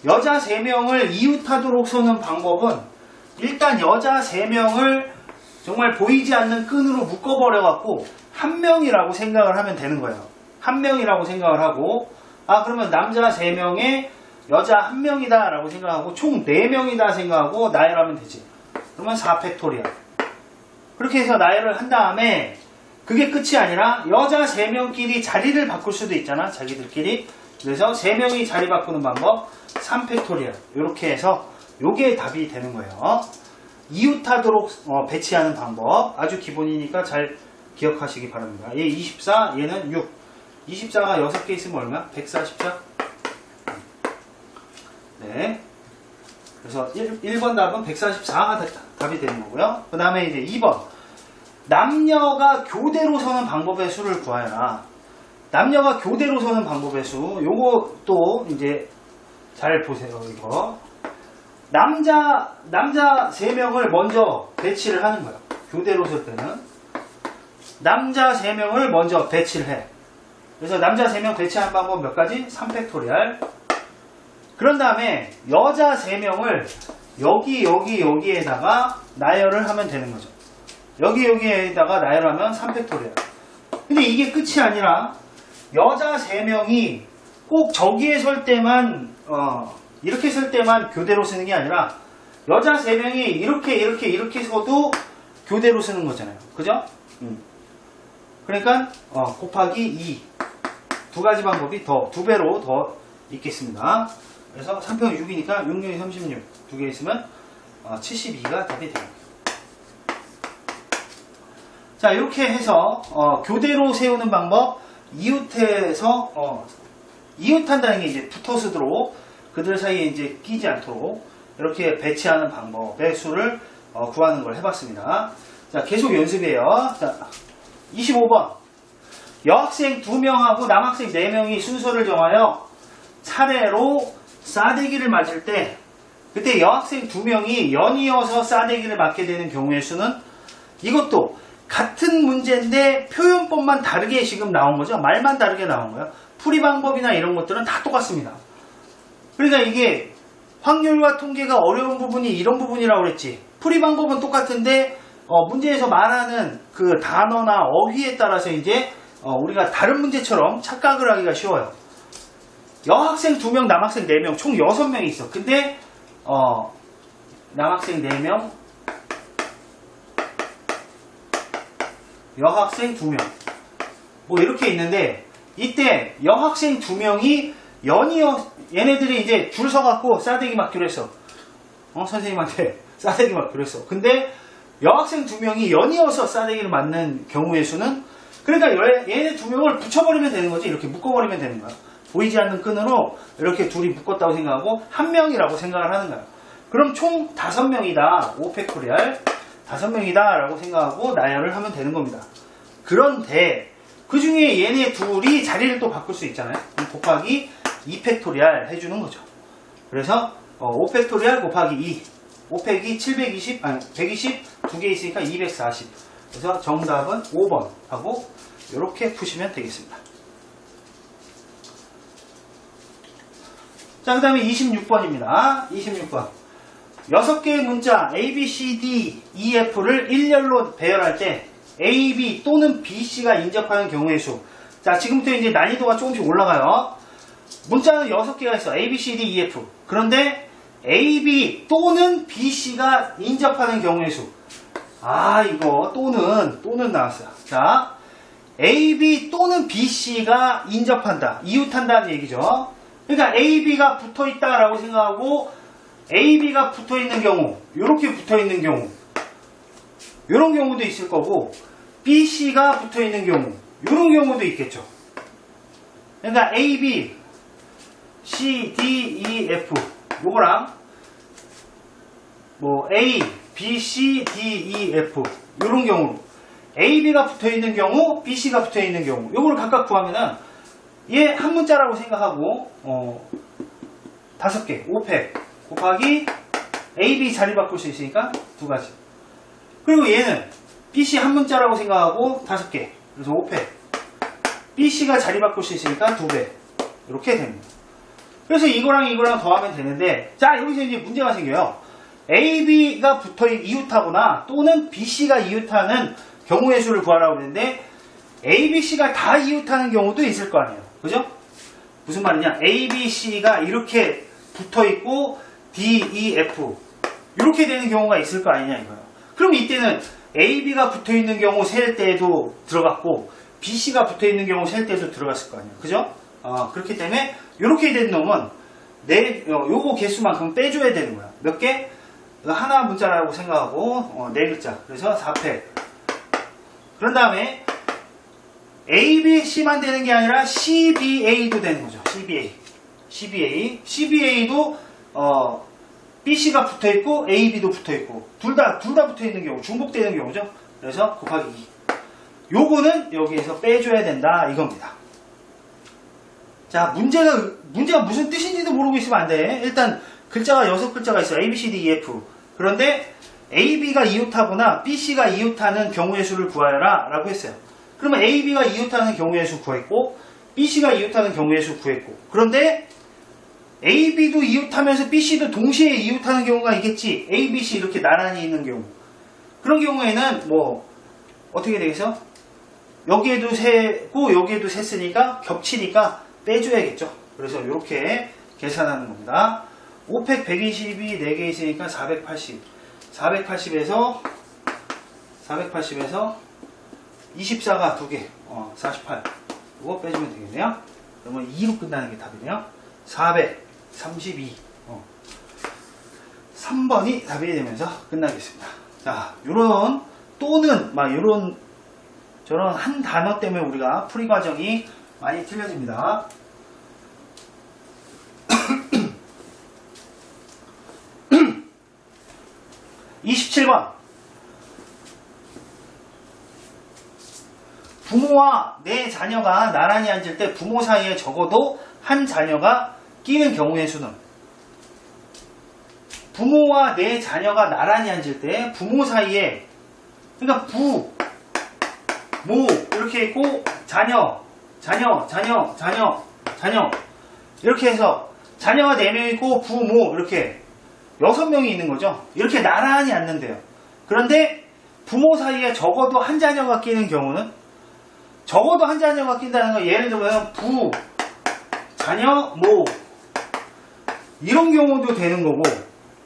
여자 3명을 이웃하도록 서는 방법은 일단 여자 3명을 정말 보이지 않는 끈으로 묶어버려 갖고 한 명이라고 생각을 하면 되는 거예요. 한 명이라고 생각을 하고, 그러면 남자 3명에 여자 1명이다 라고 생각하고 총 4명이다 생각하고 나열하면 되지. 그러면 4팩토리얼. 그렇게 해서 나열을 한 다음에 그게 끝이 아니라 여자 3명끼리 자리를 바꿀 수도 있잖아, 자기들끼리. 그래서 3명이 자리 바꾸는 방법 3팩토리얼. 이렇게 해서 요게 답이 되는 거예요. 이웃하도록 배치하는 방법 아주 기본이니까 잘 기억하시기 바랍니다. 얘 24, 얘는 6. 24가 6개 있으면 얼마? 144? 네. 그래서 1번 답은 144가 답이 되는 거고요. 그 다음에 이제 2번. 남녀가 교대로 서는 방법의 수를 구하여라. 남녀가 교대로 서는 방법의 수. 요것도 이제 잘 보세요, 이거. 남자 3명을 먼저 배치를 하는 거예요. 교대로 설 때는. 남자 3명을 먼저 배치를 해. 그래서 남자 3명 배치하는 방법 몇 가지? 3팩토리얼. 그런 다음에 여자 3명을 여기에다가 나열을 하면 되는 거죠. 여기에다가 나열하면 3팩토리얼. 근데 이게 끝이 아니라 여자 3명이 꼭 저기에 설 때만 이렇게 쓸 때만 교대로 쓰는 게 아니라 여자 3명이 이렇게 서도 교대로 쓰는 거잖아요. 그죠? 그러니까 곱하기 2. 두 가지 방법이 두 배로 더 있겠습니다. 그래서 3평 6이니까 6, 6이 36. 두 개 있으면 72가 답이 됩니다. 자, 이렇게 해서 교대로 세우는 방법, 이웃해서 이웃한다는 게 이제 붙어 쓰도록, 그들 사이에 이제 끼지 않도록 이렇게 배치하는 방법의 수를 구하는 걸 해봤습니다. 자, 계속 연습이에요. 자, 25번. 여학생 2명하고 남학생 4명이 순서를 정하여 차례로 싸대기를 맞을 때, 그때 여학생 2명이 연이어서 싸대기를 맞게 되는 경우의 수는, 이것도 같은 문제인데 표현법만 다르게 지금 나온 거죠. 말만 다르게 나온 거예요. 풀이 방법이나 이런 것들은 다 똑같습니다. 그러니까 이게 확률과 통계가 어려운 부분이 이런 부분이라고 그랬지. 풀이 방법은 똑같은데 문제에서 말하는 그 단어나 어휘에 따라서 이제 우리가 다른 문제처럼 착각을 하기가 쉬워요. 여학생 2명, 남학생 4명, 총 6명이 있어. 근데 남학생 4명, 여학생 2명 뭐 이렇게 있는데, 이때 여학생 2명이 얘네들이 이제 줄 서갖고 싸대기 맞기로 했어. 선생님한테 싸대기 맞기로 했어. 근데 여학생 2명이 연이어서 싸대기를 맞는 경우의 수는, 그러니까 얘네 2명을 붙여버리면 되는 거지. 이렇게 묶어버리면 되는 거야. 보이지 않는 끈으로 이렇게 둘이 묶었다고 생각하고 한 명이라고 생각을 하는 거야. 그럼 총 5명이다. 5팩토리얼 5명이다 라고 생각하고 나열을 하면 되는 겁니다. 그런데 그 중에 얘네 둘이 자리를 또 바꿀 수 있잖아요. 그럼 곱하기 2팩토리얼 해주는 거죠. 그래서 5팩토리얼 곱하기 2, 5팩이 720, 120 두 개 있으니까 240. 그래서 정답은 5번 하고 이렇게 푸시면 되겠습니다. 자, 그 다음에 26번입니다. 26번. 6개의 문자 A, B, C, D, E, F를 일렬로 배열할 때 A, B 또는 B, C가 인접하는 경우의 수. 자, 지금부터 이제 난이도가 조금씩 올라가요. 문자는 6개가 있어. A, B, C, D, E, F. 그런데 A, B 또는 B, C가 인접하는 경우의 수. 이거 또는 나왔어요. 자, A, B 또는 B, C가 인접한다. 이웃한다는 얘기죠. 그러니까 A, B가 붙어있다라고 생각하고 AB가 붙어 있는 경우, 이렇게 붙어 있는 경우, 이런 경우도 있을 거고, BC가 붙어 있는 경우, 이런 경우도 있겠죠. 그러니까 AB, C, D, E, F, 요거랑 뭐 A, B, C, D, E, F 이런 경우로 AB가 붙어 있는 경우, BC가 붙어 있는 경우, 요거를 각각 구하면은 얘 한 문자라고 생각하고 5개, 5팩 곱하기 AB 자리 바꿀 수 있으니까 2가지. 그리고 얘는 BC 한 문자라고 생각하고 5개, 그래서 5팩. BC가 자리 바꿀 수 있으니까 2배. 이렇게 됩니다. 그래서 이거랑 이거랑 더하면 되는데, 자, 여기서 이제 문제가 생겨요. AB가 붙어 이웃하거나 또는 BC가 이웃하는 경우의 수를 구하라고 그랬는데, ABC가 다 이웃하는 경우도 있을 거 아니에요. 그죠? 무슨 말이냐? ABC가 이렇게 붙어 있고, D, E, F. 이렇게 되는 경우가 있을 거 아니냐, 이거예요. 그럼 이때는 AB가 붙어 있는 경우 셀 때도 들어갔고, BC가 붙어 있는 경우 셀 때도 들어갔을 거 아니에요. 그죠? 그렇기 때문에, 이렇게 된 놈은, 요거 개수만큼 빼줘야 되는 거야. 몇 개? 하나 문자라고 생각하고, 4글자. 그래서 4팩. 그런 다음에, ABC만 되는 게 아니라 CBA도 되는 거죠. CBA도, BC가 붙어 있고, AB도 붙어 있고, 둘 다 붙어 있는 경우, 중복되는 경우죠. 그래서 곱하기 2. 요거는 여기에서 빼줘야 된다, 이겁니다. 자, 문제가 무슨 뜻인지도 모르고 있으면 안 돼. 일단, 글자가 6글자가 있어요. A, B, C, D, E, F. 그런데, AB가 이웃하거나 BC가 이웃하는 경우의 수를 구하여라, 라고 했어요. 그러면 AB가 이웃하는 경우의 수 구했고, BC가 이웃하는 경우의 수 구했고, 그런데, AB도 이웃하면서 BC도 동시에 이웃하는 경우가 있겠지. A, B, C 이렇게 나란히 있는 경우. 그런 경우에는, 어떻게 되겠어? 여기에도 세고, 여기에도 셌으니까, 겹치니까, 빼줘야겠죠. 그래서 이렇게 계산하는 겁니다. 5팩 122, 4개 있으니까 480. 480에서 24가 2개, 48. 이거 빼주면 되겠네요. 그러면 2로 끝나는 게 답이네요. 432. 3번이 답이 되면서 끝나겠습니다. 자, 요런, 또는, 저런 한 단어 때문에 우리가 풀이 과정이 많이 틀려집니다. 27번. 부모와 내 자녀가 나란히 앉을 때 부모 사이에 적어도 한 자녀가 끼는 경우의 수는? 부모와 내 자녀가 나란히 앉을 때 부모 사이에, 그러니까 모 이렇게 있고 자녀 이렇게 해서 자녀가 4명 있고 부모 이렇게 6명이 있는 거죠. 이렇게 나란히 앉는데요. 그런데 부모 사이에 적어도 한 자녀가 끼는 경우는, 적어도 한 자녀가 낀다는 건 예를 들면 자녀, 모 이런 경우도 되는 거고,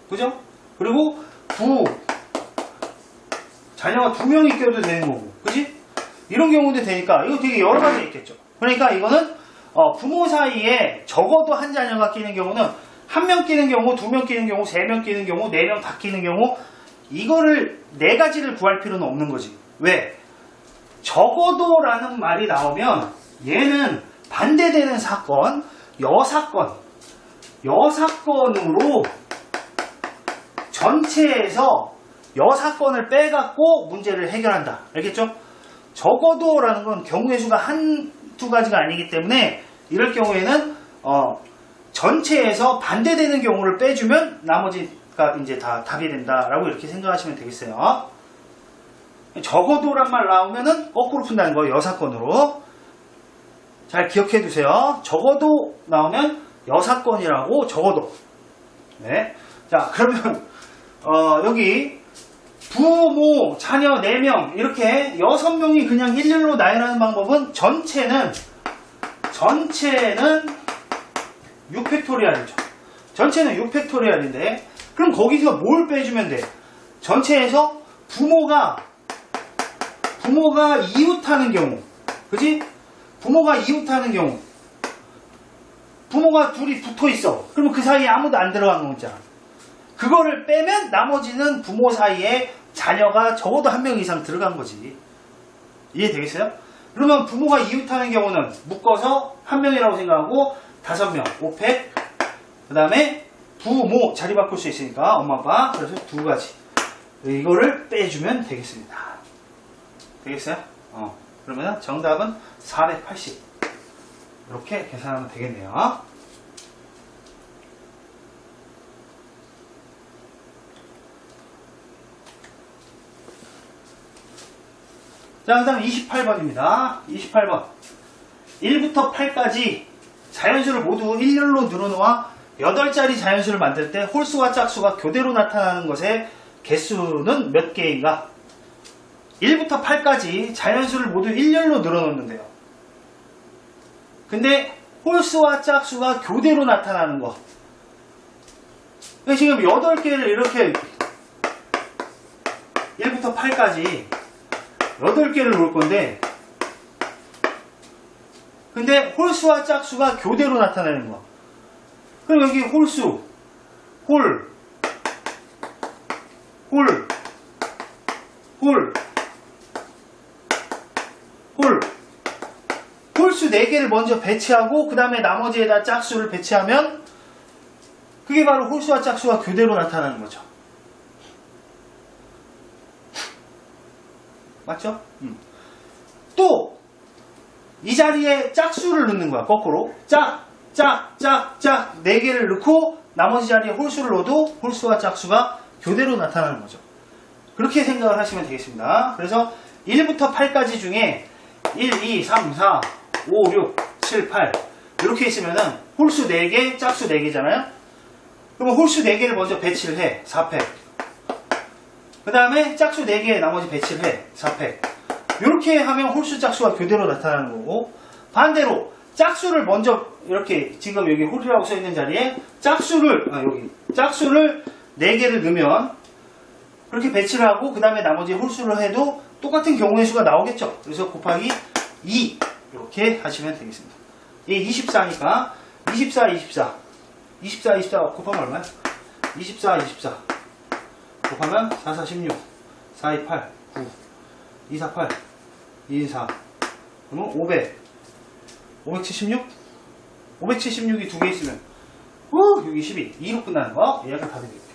그죠? 그리고 자녀가 2명이 껴도 되는 거고, 그지? 이런 경우도 되니까 이거 되게 여러 가지 있겠죠. 그러니까 이거는 부모 사이에 적어도 한 자녀가 끼는 경우는 1명 끼는 경우, 2명 끼는 경우, 3명 끼는 경우, 4명 다 끼는 경우, 이거를 4가지를 구할 필요는 없는 거지. 왜? 적어도라는 말이 나오면 얘는 반대되는 사건, 여사건으로 전체에서 여사건을 빼갖고 문제를 해결한다. 알겠죠? 적어도라는 건 경우의 수가 한두 가지가 아니기 때문에 이럴 경우에는 전체에서 반대되는 경우를 빼주면 나머지가 이제 다 답이 된다라고 이렇게 생각하시면 되겠어요. 적어도란 말 나오면은 거꾸로 푼다는 거예요. 여사건으로. 잘 기억해 두세요. 적어도 나오면 여사건이라고 적어도. 네. 자, 그러면 여기 부모, 자녀 4명 이렇게 6명이 그냥 일렬로 나열하는 방법은 전체는 6팩토리얼이죠. 전체는 6팩토리얼인데 그럼 거기서 뭘 빼주면 돼? 전체에서 부모가 이웃하는 경우, 그지? 부모가 이웃하는 경우, 부모가 둘이 붙어 있어. 그러면 그 사이에 아무도 안 들어간 거 있잖아. 그거를 빼면 나머지는 부모 사이에 자녀가 적어도 한 명 이상 들어간 거지. 이해되겠어요? 그러면 부모가 이웃하는 경우는 묶어서 한 명이라고 생각하고 5명, 5팩. 그 다음에 부모 자리 바꿀 수 있으니까 엄마 아빠. 그래서 2가지. 이거를 빼주면 되겠습니다. 되겠어요? 그러면 정답은 480. 이렇게 계산하면 되겠네요. 자, 그 다음 28번입니다. 28번. 1부터 8까지 자연수를 모두 일렬로 늘어놓아 8자리 자연수를 만들 때 홀수와 짝수가 교대로 나타나는 것의 개수는 몇 개인가? 1부터 8까지 자연수를 모두 일렬로 늘어놓는데요. 근데 홀수와 짝수가 교대로 나타나는 거. 지금 8개를 이렇게 1부터 8까지 8개를 놓을 건데, 근데 홀수와 짝수가 교대로 나타나는 거. 그럼 여기 홀수, 홀, 홀수 4개를 먼저 배치하고 그 다음에 나머지에다 짝수를 배치하면 그게 바로 홀수와 짝수가 교대로 나타나는 거죠. 맞죠? 또 이 자리에 짝수를 넣는 거야. 거꾸로 짝 4개를 넣고 나머지 자리에 홀수를 넣어도 홀수와 짝수가 교대로 나타나는 거죠. 그렇게 생각을 하시면 되겠습니다. 그래서 1부터 8까지 중에 1, 2, 3, 4, 5, 6, 7, 8 이렇게 있으면은 홀수 4개, 짝수 4개잖아요. 그러면 홀수 4개를 먼저 배치를 해. 4팩. 그 다음에 짝수 4개 나머지 배치를 해. 4팩. 이렇게 하면 홀수 짝수가 교대로 나타나는 거고, 반대로 짝수를 먼저 이렇게 지금 여기 홀이라고 써있는 자리에 짝수를 4개를 넣으면 그렇게 배치를 하고 그 다음에 나머지 홀수를 해도 똑같은 경우의 수가 나오겠죠. 그래서 곱하기 2 이렇게 하시면 되겠습니다. 이게 24니까 24 곱하면 얼마야? 24 곱하면 4, 4, 16 4, 2, 8 9 2, 4, 8 2, 4 그러면 576이 2개 있으면 여기 12 2로 끝나는 거 얘가 다 되겠다.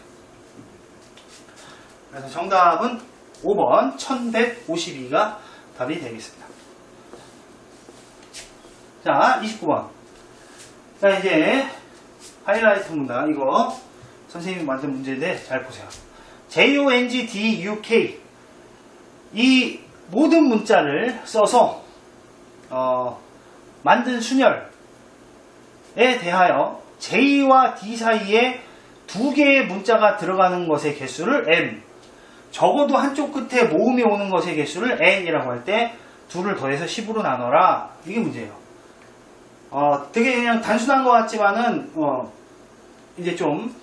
그래서 정답은 5번 1152가 답이 되겠습니다. 자, 29번. 자, 이제 하이라이트 문단 이거 선생님이 만든 문제인데 잘 보세요. JONGDUK 이 모든 문자를 써서 만든 순열에 대하여 J와 D 사이에 2개의 문자가 들어가는 것의 개수를 M, 적어도 한쪽 끝에 모음이 오는 것의 개수를 N이라고 할 때 2를 더해서 10으로 나눠라. 이게 문제예요. 되게 그냥 단순한 것 같지만은 이제 좀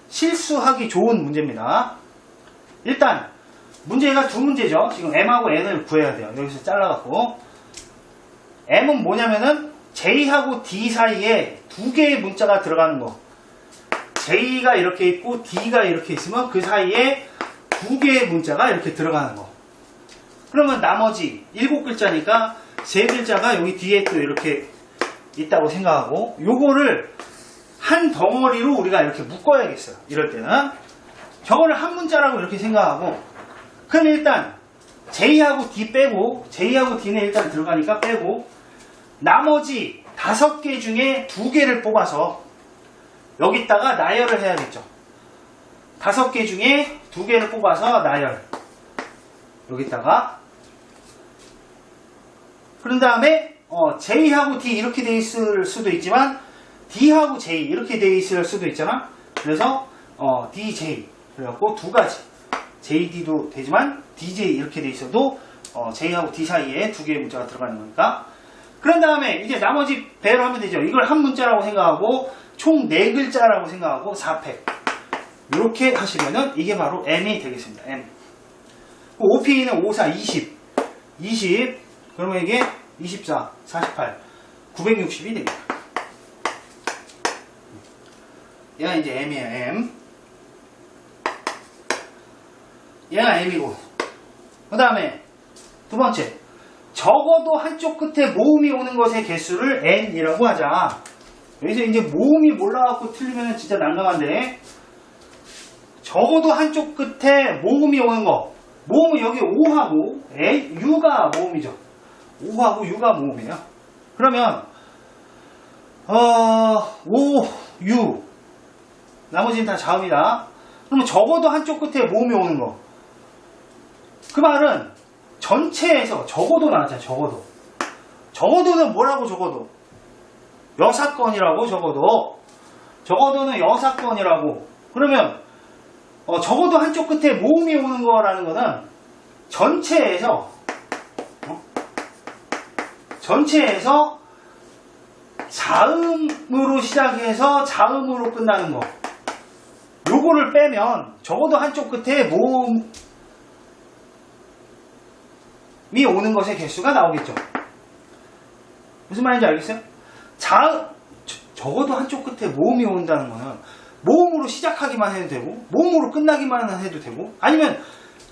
실수하기 좋은 문제입니다. 일단 문제가 2문제죠. 지금 M하고 N을 구해야 돼요. 여기서 잘라갖고 M은 뭐냐면은 J하고 D 사이에 2개의 문자가 들어가는 거. J가 이렇게 있고 D가 이렇게 있으면 그 사이에 2개의 문자가 이렇게 들어가는 거. 그러면 나머지 7글자니까 3글자가 여기 뒤에 또 이렇게 있다고 생각하고 요거를 한 덩어리로 우리가 이렇게 묶어야겠어요. 이럴 때는 저거를 한 문자라고 이렇게 생각하고, 그럼 일단 J하고 D 빼고, J하고 D는 일단 들어가니까 빼고, 나머지 5개 중에 2개를 뽑아서 여기다가 나열을 해야겠죠. 5개 중에 2개를 뽑아서 나열. 여기다가. 그런 다음에 J하고 D 이렇게 돼 있을 수도 있지만 D하고 J 이렇게 돼 있을 수도 있잖아. 그래서 DJ 그래갖고 2가지 JD도 되지만 DJ 이렇게 돼 있어도 J하고 D 사이에 2개의 문자가 들어가는 거니까. 그런 다음에 이제 나머지 배로 하면 되죠. 이걸 한 문자라고 생각하고 총 4글자라고 생각하고 4팩 이렇게 하시면은 이게 바로 M이 되겠습니다. M. 5P는 5, 4, 20 그러면 이게 24, 48, 960이 됩니다. 얘가 이제 M이에요. M. 얘가 m이고, 그 다음에 두 번째, 적어도 한쪽 끝에 모음이 오는 것의 개수를 n이라고 하자. 여기서 이제 모음이 몰라갖고 틀리면 진짜 난감한데, 적어도 한쪽 끝에 모음이 오는 거, 모음은 여기 O하고 U가 모음이죠. O하고 U가 모음이에요. 그러면 O, U 나머지는 다 자음이다. 그러면 적어도 한쪽 끝에 모음이 오는 거, 그 말은 전체에서 적어도 나왔잖아요. 적어도는 뭐라고? 적어도 여사건이라고. 적어도는 여사건이라고. 그러면 적어도 한쪽 끝에 모음이 오는 거라는 거는 전체에서 자음으로 시작해서 자음으로 끝나는 거, 요거를 빼면 적어도 한쪽 끝에 모음이 오는 것의 개수가 나오겠죠. 무슨 말인지 알겠어요? 적어도 한쪽 끝에 모음이 온다는 거는 모음으로 시작하기만 해도 되고 모음으로 끝나기만 해도 되고 아니면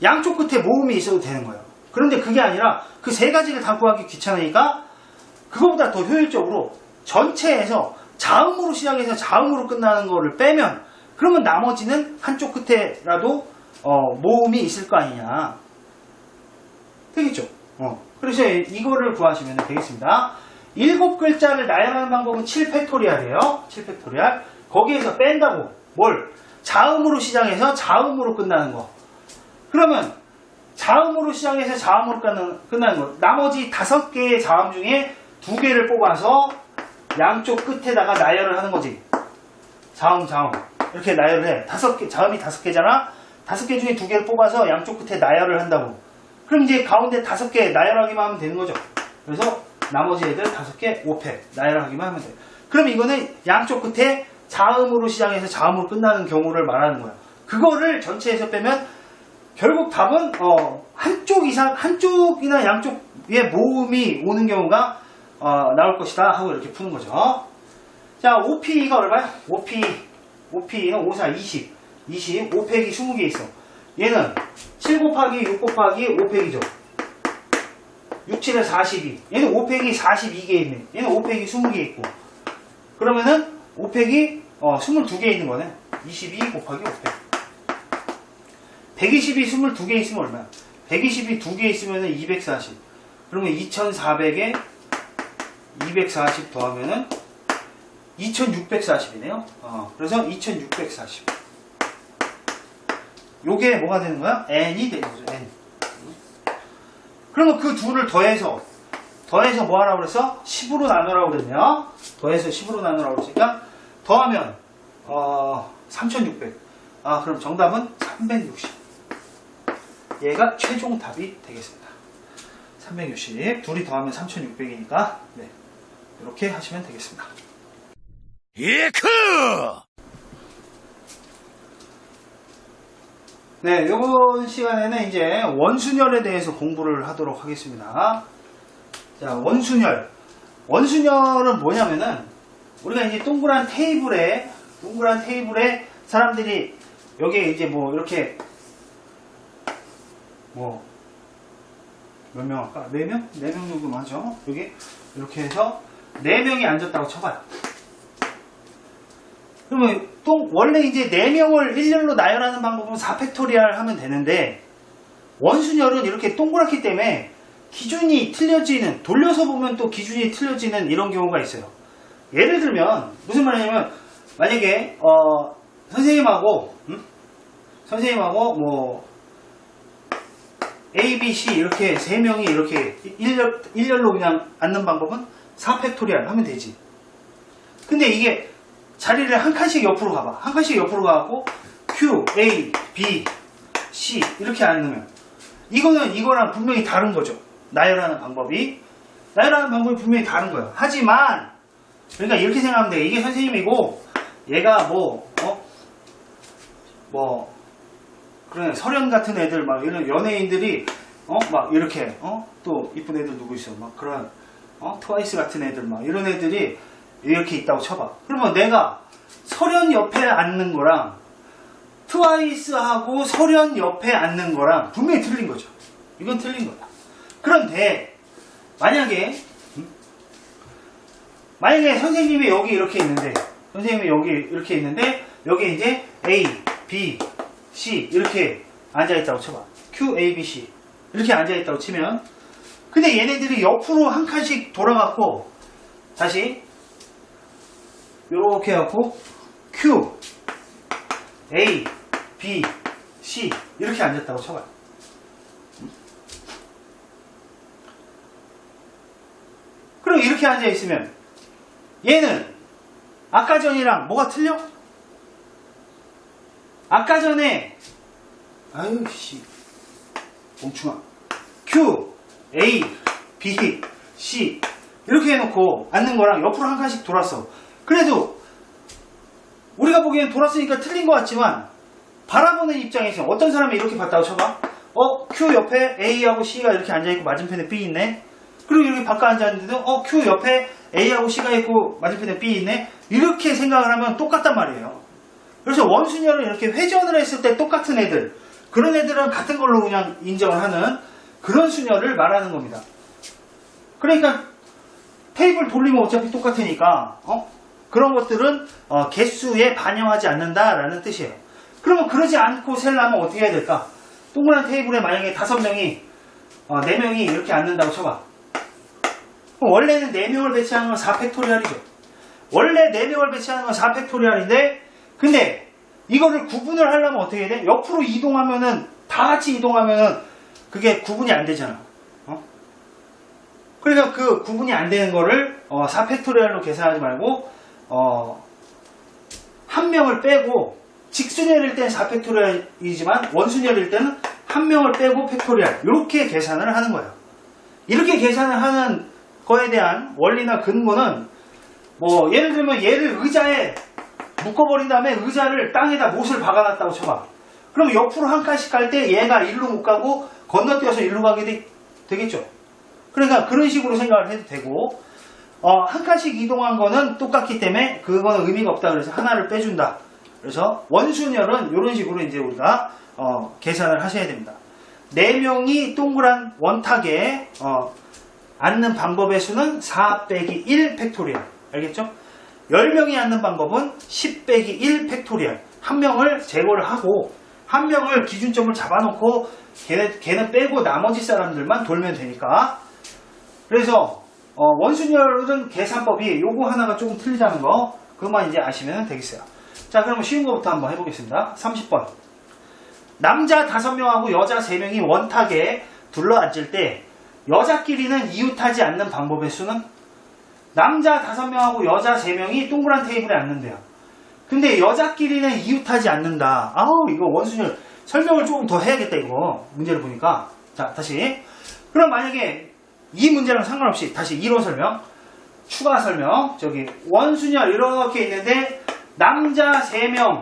양쪽 끝에 모음이 있어도 되는 거예요. 그런데 그게 아니라 그 세 가지를 다 구하기 귀찮으니까 그거보다 더 효율적으로 전체에서 자음으로 시작해서 자음으로 끝나는 거를 빼면, 그러면 나머지는 한쪽 끝에라도 모음이 있을 거 아니냐. 되겠죠? 그래서 이거를 구하시면 되겠습니다. 7글자를 나열하는 방법은 7팩토리얼이에요. 7팩토리얼. 거기에서 뺀다고. 뭘? 자음으로 시작해서 자음으로 끝나는 거. 그러면 자음으로 시작해서 자음으로 끝나는 거. 나머지 5개의 자음 중에 2개를 뽑아서 양쪽 끝에다가 나열을 하는 거지. 자음. 이렇게 나열을 해. 자음이 5개잖아? 5개 중에 2개를 뽑아서 양쪽 끝에 나열을 한다고. 그럼 이제 가운데 5개 나열하기만 하면 되는 거죠. 그래서 나머지 애들 5개 5팩 나열하기만 하면 돼요. 그럼 이거는 양쪽 끝에 자음으로 시작해서 자음으로 끝나는 경우를 말하는 거예요. 그거를 전체에서 빼면 결국 답은 한쪽이나 양쪽에 모음이 오는 경우가 나올 것이다 하고 이렇게 푸는 거죠. 자, OP가 얼마야? OP는 5, 4, 20. 5 팩이 20개 있어. 얘는 7 곱하기 6 곱하기 5팩이죠. 6, 7에 42. 얘는 5팩이 42개 있네. 얘는 5팩이 20개 있고. 그러면은 5팩이 22개 있는 거네. 22 곱하기 5팩. 120이 22개 있으면 얼마야? 120이 2개 있으면 240. 그러면 2400에 240 더하면은 2640이네요. 그래서 2640. 요게 뭐가 되는 거야? n이 되는 거죠. n. 그러면 그 둘을 더해서 뭐 하라고 그랬어? 10으로 나누라고 그랬네요. 더해서 10으로 나누라고 그랬으니까 더하면 3600. 그럼 정답은 360. 얘가 최종 답이 되겠습니다. 360. 둘이 더하면 3600이니까 네, 이렇게 하시면 되겠습니다. 예크! 네, 이번 시간에는 이제 원순열에 대해서 공부를 하도록 하겠습니다. 자, 원순열은 뭐냐면은 우리가 이제 동그란 테이블에 사람들이 여기에 이제 뭐 이렇게 몇 명 할까? 4명? 4명 정도 하죠. 여기 이렇게 해서 4명이 앉았다고 쳐봐요. 그러면 또 원래 이제 4명을 일렬로 나열하는 방법은 4팩토리얼 하면 되는데, 원순열은 이렇게 동그랗기 때문에 기준이 틀려지는, 돌려서 보면 또 기준이 틀려지는 이런 경우가 있어요. 예를 들면 무슨 말이냐면, 만약에 선생님하고 뭐 A, B, C 이렇게 3명이 이렇게 일렬로 그냥 앉는 방법은 4팩토리얼 하면 되지. 근데 이게 자리를 한 칸씩 옆으로 가봐. 한 칸씩 옆으로 가고 Q, A, B, C 이렇게 앉으면 이거는 이거랑 분명히 다른 거죠. 나열하는 방법이 분명히 다른 거예요. 하지만 그러니까 이렇게 생각하면 돼. 이게 선생님이고 얘가 그런 설현 같은 애들 막 이런 연예인들이 막 이렇게 또 이쁜 애들 누구 있어? 막 그런 트와이스 같은 애들 막 이런 애들이 이렇게 있다고 쳐봐. 그러면 내가 설현 옆에 앉는 거랑 트와이스하고 설현 옆에 앉는 거랑 분명히 틀린 거죠. 이건 틀린 거다. 그런데 만약에 선생님이 여기 이렇게 있는데 여기 이제 A, B, C 이렇게 앉아있다고 쳐봐. Q, A, B, C 이렇게 앉아있다고 치면, 근데 얘네들이 옆으로 한 칸씩 돌아갔고 다시 요렇게 해갖고 Q, A, B, C 이렇게 앉았다고 쳐봐요. 그럼 이렇게 앉아있으면 얘는 아까 전이랑 뭐가 틀려? 아까 전에 멍충아 Q, A, B, C 이렇게 해놓고 앉는 거랑 옆으로 한 칸씩 돌았어. 그래도 우리가 보기엔 돌았으니까 틀린 것 같지만 바라보는 입장에서 어떤 사람이 이렇게 봤다고 쳐봐. Q 옆에 A하고 C가 이렇게 앉아있고 맞은편에 B 있네. 그리고 이렇게 바꿔 앉았는데도 Q 옆에 A하고 C가 있고 맞은편에 B 있네. 이렇게 생각을 하면 똑같단 말이에요. 그래서 원순열을 이렇게 회전을 했을 때 똑같은 애들, 그런 애들은 같은 걸로 그냥 인정을 하는 그런 순열을 말하는 겁니다. 그러니까 테이블 돌리면 어차피 똑같으니까 그런 것들은 개수에 반영하지 않는다라는 뜻이에요. 그러면 그러지 않고 세려면 어떻게 해야 될까? 동그란 테이블에 만약에 5명이 4명이 이렇게 앉는다고 쳐봐. 그럼 원래는 4명을 배치하는 건 4팩토리얼이죠. 원래 4명을 배치하는 건 4팩토리얼인데, 근데 이거를 구분을 하려면 어떻게 해야 돼? 옆으로 이동하면은, 다 같이 이동하면은 그게 구분이 안 되잖아. 그러니까 그 구분이 안 되는 거를 4팩토리얼로 계산하지 말고 한 명을 빼고, 직순열일 때는 4팩토리얼이지만 원순열일 때는 한 명을 빼고 팩토리얼, 이렇게 계산을 하는 거예요. 이렇게 계산을 하는 거에 대한 원리나 근거는 뭐 예를 들면 얘를 의자에 묶어버린 다음에 의자를 땅에다 못을 박아놨다고 쳐봐. 그럼 옆으로 한 칸씩 갈 때 얘가 일로 못 가고 건너뛰어서 일로 가게 되겠죠. 그러니까 그런 식으로 생각을 해도 되고, 한 칸씩 이동한 거는 똑같기 때문에 그거는 의미가 없다. 그래서 하나를 빼준다. 그래서 원순열은 이런 식으로 이제 우리가 계산을 하셔야 됩니다. 4명이 동그란 원탁에 앉는 방법의 수는 4 빼기 1 팩토리얼. 알겠죠? 10명이 앉는 방법은 10 빼기 1 팩토리얼. 한 명을 제거를 하고 한 명을 기준점을 잡아놓고 걔는 빼고 나머지 사람들만 돌면 되니까. 그래서 원순열은 계산법이 요거 하나가 조금 틀리다는 거, 그것만 이제 아시면 되겠어요. 자, 그러면 쉬운 거부터 한번 해보겠습니다. 30번. 남자 5명하고 여자 3명이 원탁에 둘러앉을 때 여자끼리는 이웃하지 않는 방법의 수는? 남자 5명하고 여자 3명이 동그란 테이블에 앉는데요. 근데 여자끼리는 이웃하지 않는다. 이거 원순열 설명을 조금 더 해야겠다, 이거. 문제를 보니까. 자, 다시. 그럼 만약에 이 문제랑 상관없이 다시 이론 설명, 추가 설명, 원순열 이렇게 있는데 남자 3명,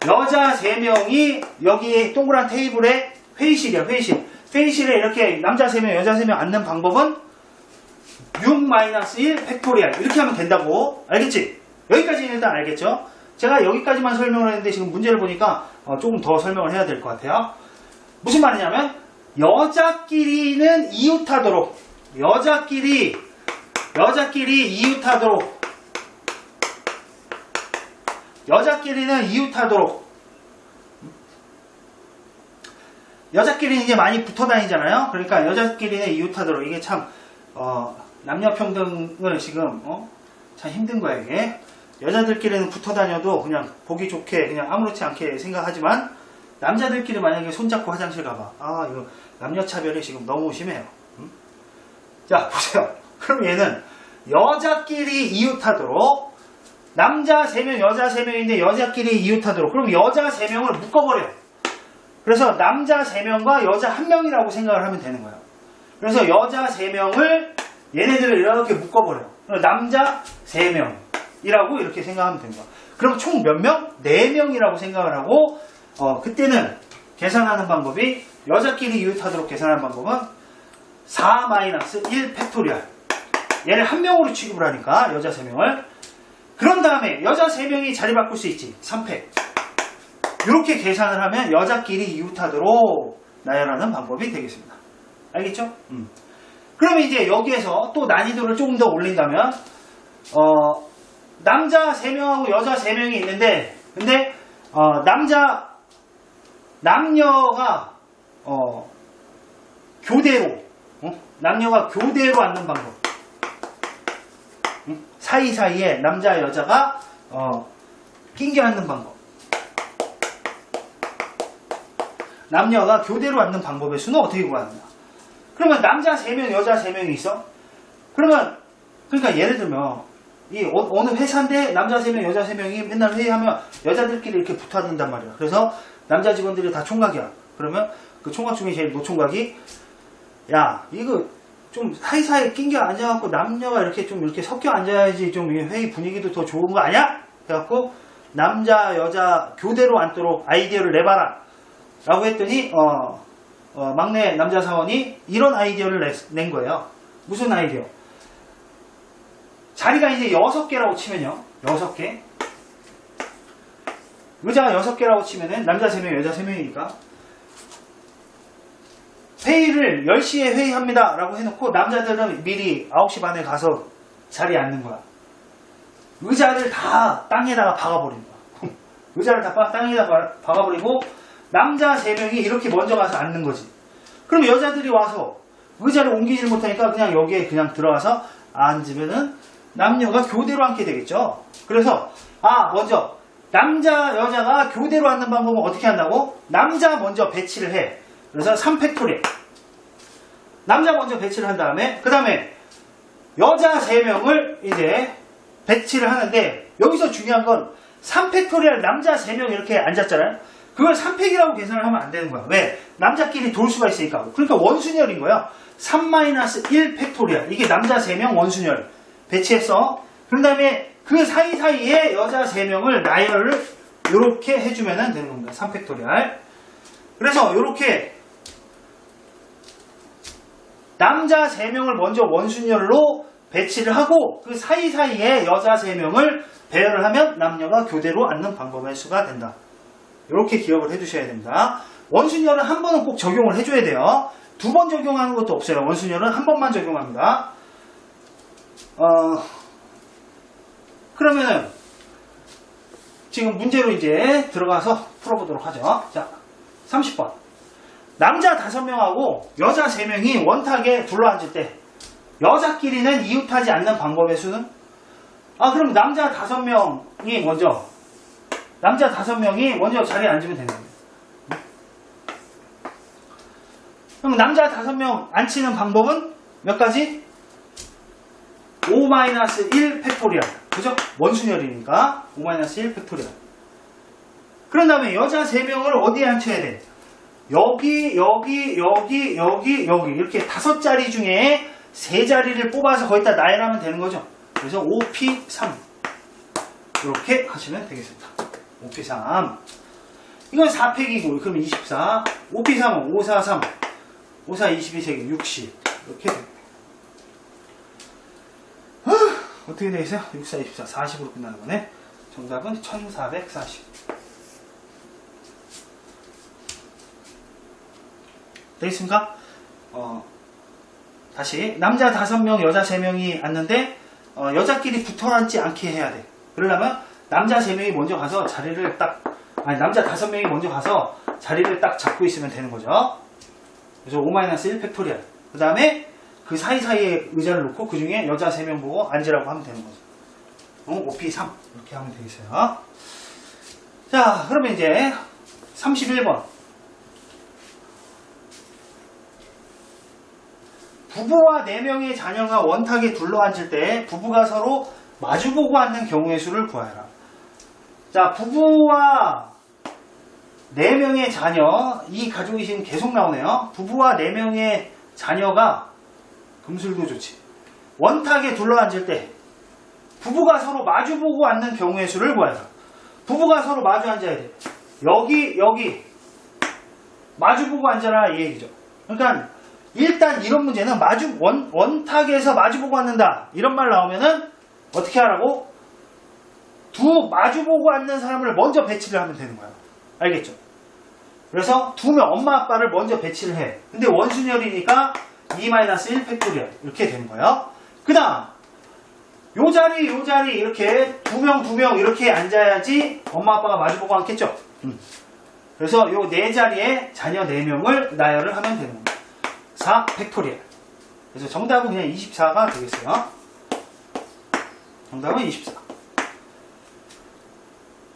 여자 3명이 여기 동그란 테이블에 회의실이야, 회의실. 회의실에 이렇게 남자 3명, 여자 3명 앉는 방법은 6-1 팩토리얼. 이렇게 하면 된다고. 알겠지? 여기까지는 일단 알겠죠? 제가 여기까지만 설명을 했는데 지금 문제를 보니까 조금 더 설명을 해야 될 것 같아요. 무슨 말이냐면 여자끼리는 이웃하도록, 여자끼리 이웃하도록, 여자끼리는 이웃하도록. 여자끼리는 이제 많이 붙어 다니잖아요. 그러니까 여자끼리는 이웃하도록. 이게 참 남녀평등을 지금 참 힘든 거야, 이게. 여자들끼리는 붙어 다녀도 그냥 보기 좋게 그냥 아무렇지 않게 생각하지만, 남자들끼리 만약에 손잡고 화장실 가봐. 이거 남녀차별이 지금 너무 심해요. 자, 보세요. 그럼 얘는 여자끼리 이웃하도록, 남자 3명, 여자 3명인데 여자끼리 이웃하도록. 그럼 여자 3명을 묶어버려요. 그래서 남자 3명과 여자 1명이라고 생각을 하면 되는 거예요. 그래서 여자 3명을 얘네들을 이렇게 묶어버려요. 남자 3명이라고 이렇게 생각하면 되는 거예요. 그럼 총 몇 명? 4명이라고 생각을 하고, 그때는 계산하는 방법이, 여자끼리 이웃하도록 계산하는 방법은 4-1 팩토리얼. 얘를 1명으로 취급을 하니까 여자 3명을. 그런 다음에 여자 3명이 자리 바꿀 수 있지. 3팩. 이렇게 계산을 하면 여자끼리 이웃하도록 나열하는 방법이 되겠습니다. 알겠죠? 그러면 이제 여기에서 또 난이도를 조금 더 올린다면 남자 3명하고 여자 3명이 있는데 근데 남녀가 교대로 앉는 방법. 사이사이에 남자 여자가 낑겨 앉는 방법. 남녀가 교대로 앉는 방법의 수는 어떻게 구하느냐. 그러면 남자 3명 여자 3명이 있어. 그러니까 예를 들면 이 어느 회사인데 남자 3명 여자 3명이 맨날 회의하면 여자들끼리 이렇게 붙어 다닌단 말이야. 그래서 남자 직원들이 다 총각이야. 그러면 그 총각 중에 제일 노총각이 야 이거 좀 사이사이에 낑겨 앉아갖고 남녀가 이렇게 좀 이렇게 섞여 앉아야지 좀 회의 분위기도 더 좋은 거 아니야? 해갖고 남자 여자 교대로 앉도록 아이디어를 내봐라 라고 했더니 막내 남자 사원이 이런 아이디어를 낸 거예요. 무슨 아이디어? 자리가 이제 6개라고 치면요. 6개. 의자가 6개라고 치면은 남자 3명, 여자 3명이니까. 회의를 10시에 회의합니다. 라고 해놓고 남자들은 미리 9시 반에 가서 자리에 앉는 거야. 의자를 다 땅에다가 박아버린 거야. 의자를 다 땅에다가 박아버리고 남자 3명이 이렇게 먼저 가서 앉는 거지. 그럼 여자들이 와서 의자를 옮기질 못하니까 그냥 여기에 그냥 들어가서 앉으면은 남녀가 교대로 앉게 되겠죠. 그래서 먼저 남자 여자가 교대로 앉는 방법은 어떻게 한다고? 남자 먼저 배치를 해. 그래서 3팩토리얼. 남자 먼저 배치를 한 다음에 그 다음에 여자 3명을 이제 배치를 하는데 여기서 중요한 건 3팩토리얼 남자 3명 이렇게 앉았잖아요. 그걸 3팩이라고 계산을 하면 안 되는 거야. 왜? 남자끼리 돌 수가 있으니까. 그러니까 원순열인 거야. 3-1 팩토리얼. 이게 남자 3명 원순열 배치했어. 그 다음에 그 사이사이에 여자 3명을 나열을 이렇게 해주면 되는 겁니다. 3팩토리얼. 그래서 이렇게 남자 3명을 먼저 원순열로 배치를 하고 그 사이사이에 여자 3명을 배열을 하면 남녀가 교대로 앉는 방법의 수가 된다. 이렇게 기억을 해두셔야 됩니다. 원순열은 한 번은 꼭 적용을 해줘야 돼요. 2번 적용하는 것도 없어요. 원순열은 한 번만 적용합니다. 그러면은 지금 문제로 이제 들어가서 풀어보도록 하죠. 자, 30번. 남자 5명하고 여자 3명이 원탁에 둘러앉을 때 여자끼리는 이웃하지 않는 방법의 수는? 그럼 남자 5명이 먼저 자리에 앉으면 되는 거예요. 그럼 남자 5명 앉히는 방법은 몇 가지? 5-1 팩토리얼. 그죠? 원순열이니까 5-1 팩토리얼. 그런 다음에 여자 3명을 어디에 앉혀야 돼? 여기 이렇게 5자리 중에 3자리를 뽑아서 거기다 나열하면 되는 거죠. 그래서 5P3 이렇게 하시면 되겠습니다. 5P3 이건 4팩이고 그러면 24 5P3은 5, 4, 3 5, 4, 22, 60 이렇게 됩니다. 어떻게 되겠어요? 6, 4, 24, 40으로 끝나는 거네. 정답은 1440 되겠습니까? 다시 남자 5명 여자 3명이 앉는데 여자끼리 붙어 앉지 않게 해야 돼. 그러려면 남자 3명이 먼저 가서 남자 5명이 먼저 가서 자리를 딱 잡고 있으면 되는 거죠. 그래서 5-1 팩토리얼. 그 다음에 그 사이사이에 의자를 놓고 그 중에 여자 3명 보고 앉으라고 하면 되는 거죠. 5P3 이렇게 하면 되겠어요. 자, 그러면 이제 31번. 부부와 4명의 자녀가 원탁에 둘러앉을 때 부부가 서로 마주보고 앉는 경우의 수를 구하여라. 자, 부부와 4명의 자녀, 이 가족이 지금 계속 나오네요. 부부와 4명의 자녀가 금술도 좋지. 원탁에 둘러앉을 때 부부가 서로 마주보고 앉는 경우의 수를 구하여라. 부부가 서로 마주 앉아야 돼. 여기 마주보고 앉아라 이 얘기죠. 그러니까 일단 이런 문제는 원탁에서 마주보고 앉는다 이런 말 나오면은 어떻게 하라고? 마주보고 앉는 사람을 먼저 배치를 하면 되는 거야. 알겠죠? 그래서 두 명, 엄마, 아빠를 먼저 배치를 해. 근데 원순열이니까 2-1 팩토리얼. 이렇게 되는 거예요. 그 다음, 요 자리, 이렇게 두 명 이렇게 앉아야지 엄마, 아빠가 마주보고 앉겠죠? 그래서 요 네 자리에 자녀 4명을 나열을 하면 되는 겁니다. 4 팩토리얼. 그래서 정답은 그냥 24가 되겠어요. 정답은 24.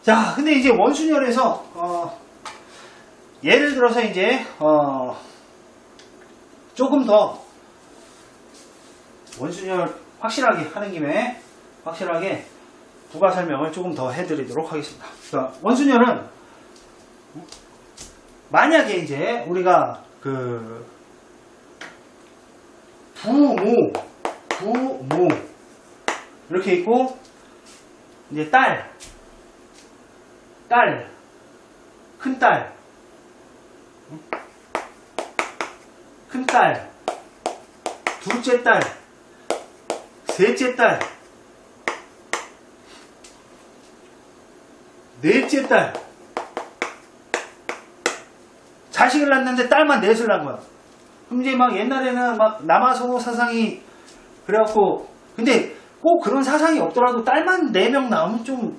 자, 근데 이제 원순열에서, 예를 들어서 이제, 조금 더, 원순열 확실하게 하는 김에, 확실하게 부가 설명을 조금 더 해드리도록 하겠습니다. 그러니까 원순열은, 만약에 이제, 우리가, 부모, 이렇게 있고, 이제 딸, 큰딸, 둘째 딸, 셋째 딸, 넷째 딸. 자식을 낳는데 딸만 넷을 낳은 거야. 그럼 이제 막 옛날에는 막 남아선호 사상이 그래갖고, 근데 꼭 그런 사상이 없더라도 딸만 4명 낳으면 좀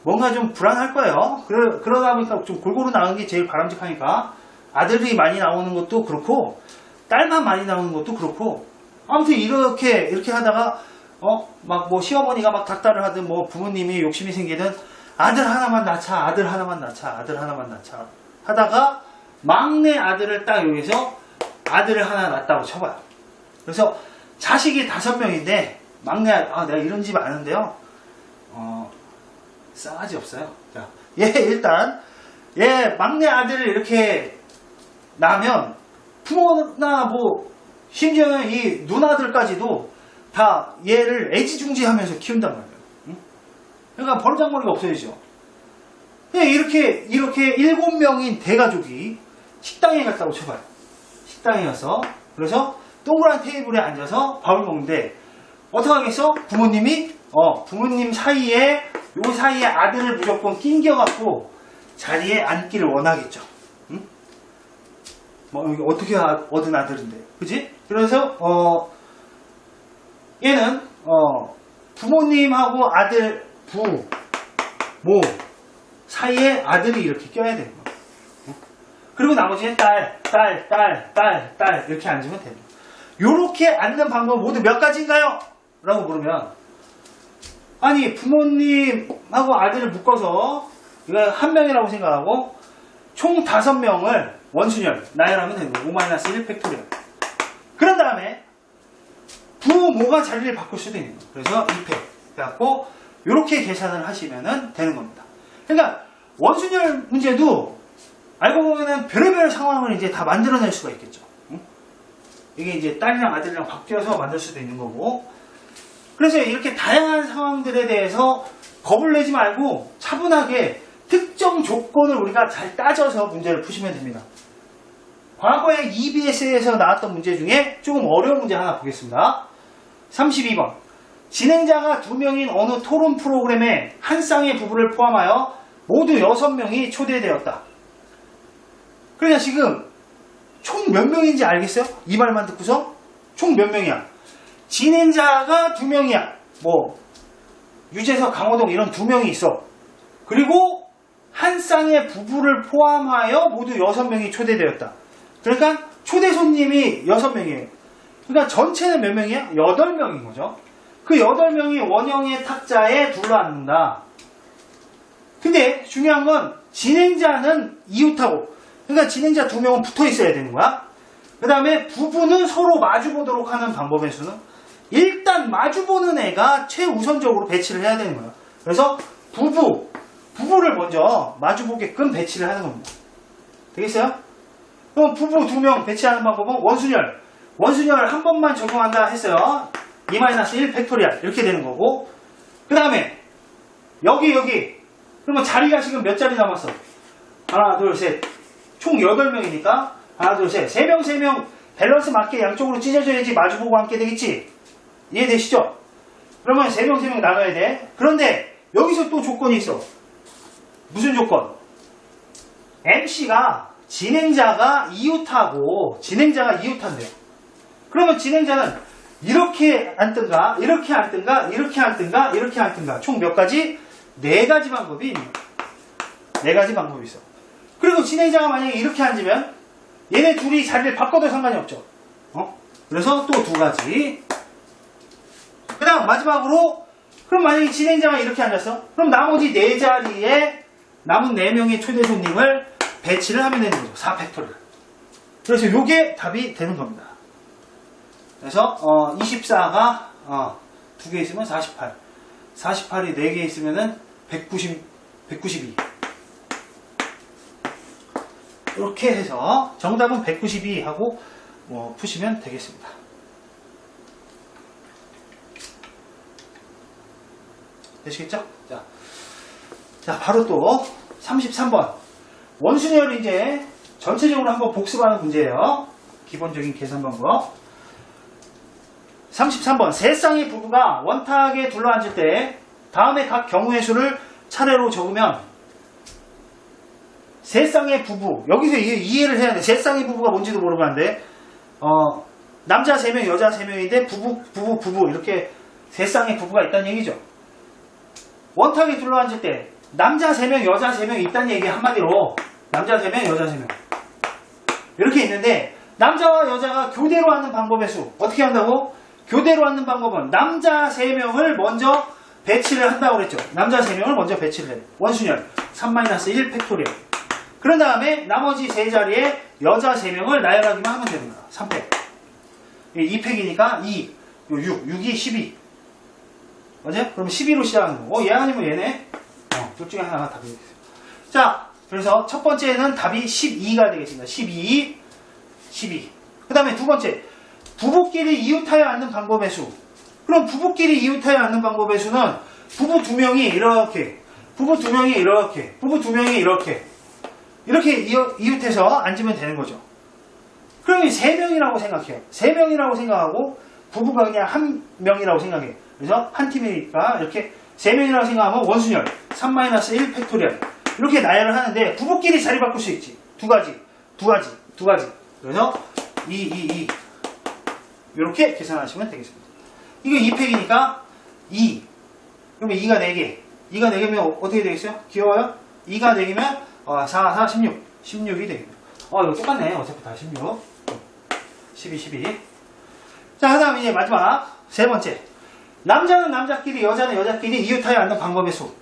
뭔가 좀 불안할 거예요. 그러다 보니까 좀 골고루 나오는 게 제일 바람직하니까 아들이 많이 나오는 것도 그렇고 딸만 많이 나오는 것도 그렇고 아무튼 이렇게 하다가 막 뭐 시어머니가 막 닥달을 하든 뭐 부모님이 욕심이 생기든 아들 하나만 낳자 하다가 막내 아들을 딱 여기서 아들을 하나 낳았다고 쳐봐요. 그래서 자식이 5명인데 막내 내가 이런 집 아는데요. 싸가지 없어요. 자, 일단 막내 아들을 이렇게 낳으면 부모나 뭐 심지어는 이 누나들까지도 다 얘를 애지중지하면서 키운단 말이에요. 응? 그러니까 버르장머리가 없어지죠. 이렇게 7명인 대가족이 식당에 갔다고 쳐봐요. 식당에 가서 그래서 동그란 테이블에 앉아서 밥을 먹는데 어떻게 하겠어? 부모님 사이에 아들을 무조건 낑겨갖고 자리에 앉기를 원하겠죠. 응? 뭐 여기 어떻게 얻은 아들인데, 그지? 그래서 얘는 부모님하고 아들 부모 사이에 아들이 이렇게 껴야 되는 거야. 응? 그리고 나머지는 딸 이렇게 앉으면 됩니다. 요렇게 앉는 방법 모두 몇 가지인가요? 라고 물으면 아니 부모님하고 아들을 묶어서 이거 한 명이라고 생각하고 총 5명을 원순열 나열하면 되는 거예요. 5-1 팩토리얼. 그런 다음에 부모가 자리를 바꿀 수도 있는 거예요. 그래서 2팩 해갖고 이렇게 계산을 하시면 되는 겁니다. 그러니까 원순열 문제도 알고 보면은 별의별 상황을 이제 다 만들어낼 수가 있겠죠. 응? 이게 이제 딸이랑 아들이랑 바뀌어서 만들 수도 있는 거고. 그래서 이렇게 다양한 상황들에 대해서 겁을 내지 말고 차분하게 특정 조건을 우리가 잘 따져서 문제를 푸시면 됩니다. 과거에 EBS에서 나왔던 문제 중에 조금 어려운 문제 하나 보겠습니다. 32번. 진행자가 2명인 어느 토론 프로그램에 한 쌍의 부부를 포함하여 모두 6명이 초대되었다. 그러니까 지금 총 몇 명인지 알겠어요? 이 말만 듣고서 총 몇 명이야? 진행자가 2명이야. 뭐 유재석, 강호동 이런 2명이 있어. 그리고 한 쌍의 부부를 포함하여 모두 6명이 초대되었다. 그러니까 초대 손님이 6명이에요. 그러니까 전체는 몇 명이야? 8명인 거죠. 그 8명이 원형의 탁자에 둘러앉는다. 근데 중요한 건 진행자는 이웃하고, 그러니까 진행자 2명은 붙어 있어야 되는 거야. 그 다음에 부부는 서로 마주보도록 하는 방법의 수는 일단 마주보는 애가 최우선적으로 배치를 해야 되는 거야. 그래서 부부를 먼저 마주보게끔 배치를 하는 겁니다. 되겠어요? 그럼 부부 2명 배치하는 방법은 원순열 한 번만 적용한다 했어요. 2-1 팩토리얼 이렇게 되는 거고, 그 다음에 여기 그러면 자리가 지금 몇 자리 남았어? 하나 둘 셋 총 8명이니까 하나 둘 셋 3명 밸런스 맞게 양쪽으로 찢어져야지 마주보고 앉게 되겠지. 이해되시죠? 그러면 3명 나가야 돼. 그런데 여기서 또 조건이 있어. 무슨 조건? MC가 진행자가 이웃하고 진행자가 이웃한대요. 그러면 진행자는 이렇게 앉든가 이렇게 앉든가 이렇게 앉든가 이렇게 앉든가 총 몇 가지? 4가지 방법이 있네요. 4가지 방법이 있어. 그리고 진행자가 만약에 이렇게 앉으면 얘네 둘이 자리를 바꿔도 상관이 없죠. 그래서 또 2가지. 그 다음 마지막으로 그럼 만약에 진행자가 이렇게 앉았어? 그럼 나머지 4자리에 남은 4명의 초대 손님을 배치를 하면 되는 거죠. 4팩토리얼. 그래서 요게 답이 되는 겁니다. 그래서 24가 2개 있으면 48. 48이 4개 있으면은 192. 이렇게 해서 정답은 192 하고 푸시면 되겠습니다. 되시겠죠? 자, 바로 또 33번. 원순위를 이제 전체적으로 한번 복습하는 문제예요. 기본적인 계산 방법. 33번. 세 쌍의 부부가 원탁에 둘러앉을 때 다음에 각 경우의 수를 차례로 적으면 세 쌍의 부부. 여기서 이해를 해야 돼. 세 쌍의 부부가 뭔지도 모르고 하는데 남자 3명, 여자 3명인데 부부 이렇게 세 쌍의 부부가 있다는 얘기죠. 원탁에 둘러앉을 때 남자 3명, 여자 3명 있다는 얘기 한마디로 남자 3명, 여자 3명 이렇게 있는데 남자와 여자가 교대로 앉는 방법의 수 어떻게 한다고? 교대로 앉는 방법은 남자 3명을 먼저 배치를 한다고 그랬죠. 남자 3명을 먼저 배치를 해. 원순열 3-1 팩토리얼. 그런 다음에 나머지 3자리에 여자 3명을 나열하기만 하면 됩니다. 3팩. 2팩이니까 2, 6이 12. 맞아요? 그럼 12로 시작하는 거. 얘 아니면 얘네. 둘 중에 하나가 답이 되겠어요. 자, 그래서 첫 번째는 답이 12가 되겠습니다. 12. 그 다음에 두 번째. 부부끼리 이웃하여 앉는 방법의 수. 그럼 부부끼리 이웃하여 앉는 방법의 수는 부부 2명이 이렇게, 부부 2명이 이렇게, 부부 2명이 이렇게 이웃해서 앉으면 되는 거죠. 그러면 3명이라고 생각해요. 3명이라고 생각하고 부부가 그냥 1명이라고 생각해요. 그래서 한 팀이니까 이렇게 3명이라고 생각하면 원순열 3-1 팩토리얼 이렇게 나열을 하는데 부부끼리 자리 바꿀 수 있지. 두 가지. 그래서 2 이렇게 계산하시면 되겠습니다. 이거 2팩이니까 2. 그러면 2가 4개. 2가 4개면 어떻게 되겠어요? 귀여워요? 2가 4개면 4, 16. 16이 되겠네요. 이거 똑같네. 어차피 다 16. 12. 자, 그 다음 이제 마지막 세 번째. 남자는 남자끼리, 여자는 여자끼리 이웃하여 앉는 방법의 수.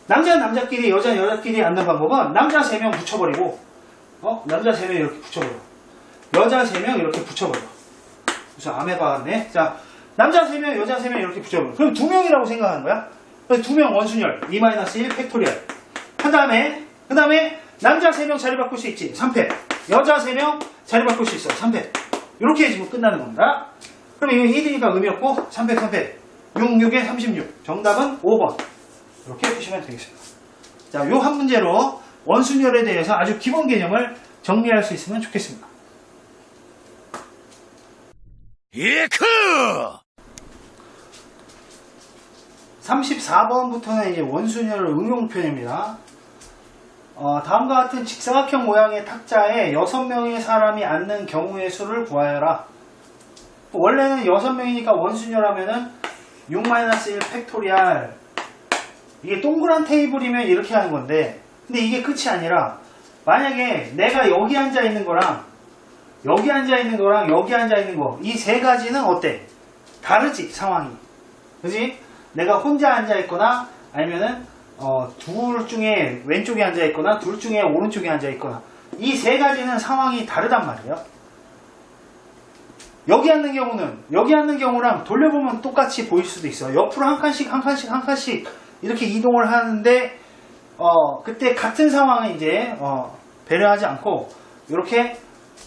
남자는 남자끼리, 여자는 여자끼리 앉는 방법은 남자 3명 붙여버리고, 남자 3명 이렇게 붙여버려. 여자 3명 이렇게 붙여버려. 무슨 암에 박았네. 자, 남자 3명, 여자 3명 이렇게 붙여버려. 그럼 2명이라고 생각하는 거야. 그래서 2명 원순열, 2-1 팩토리얼. 그 다음에 남자 3명 자리 바꿀 수 있지. 3팩. 여자 3명 자리 바꿀 수 있어. 3팩. 이렇게 해주면 끝나는 겁니다. 그럼 이거 1이니까 의미 없고 3팩. 6에 36. 정답은 5번. 이렇게 푸시면 되겠습니다. 자, 요 한 문제로 원순열에 대해서 아주 기본 개념을 정리할 수 있으면 좋겠습니다. 예크! 34번부터는 이제 원순열 응용편입니다. 다음과 같은 직사각형 모양의 탁자에 6명의 사람이 앉는 경우의 수를 구하여라. 원래는 6명이니까 원순열 하면은 6-1 팩토리얼. 이게 동그란 테이블이면 이렇게 하는 건데, 근데 이게 끝이 아니라, 만약에 내가 여기 앉아 있는 거랑, 여기 앉아 있는 거랑, 여기 앉아 있는 거, 이 세 가지는 어때? 다르지, 상황이. 그지? 내가 혼자 앉아 있거나, 아니면은, 둘 중에 왼쪽에 앉아 있거나, 둘 중에 오른쪽에 앉아 있거나, 이 세 가지는 상황이 다르단 말이에요. 여기 앉는 경우랑 돌려보면 똑같이 보일 수도 있어. 옆으로 한 칸씩 이렇게 이동을 하는데, 그때 같은 상황은 이제, 배려하지 않고, 이렇게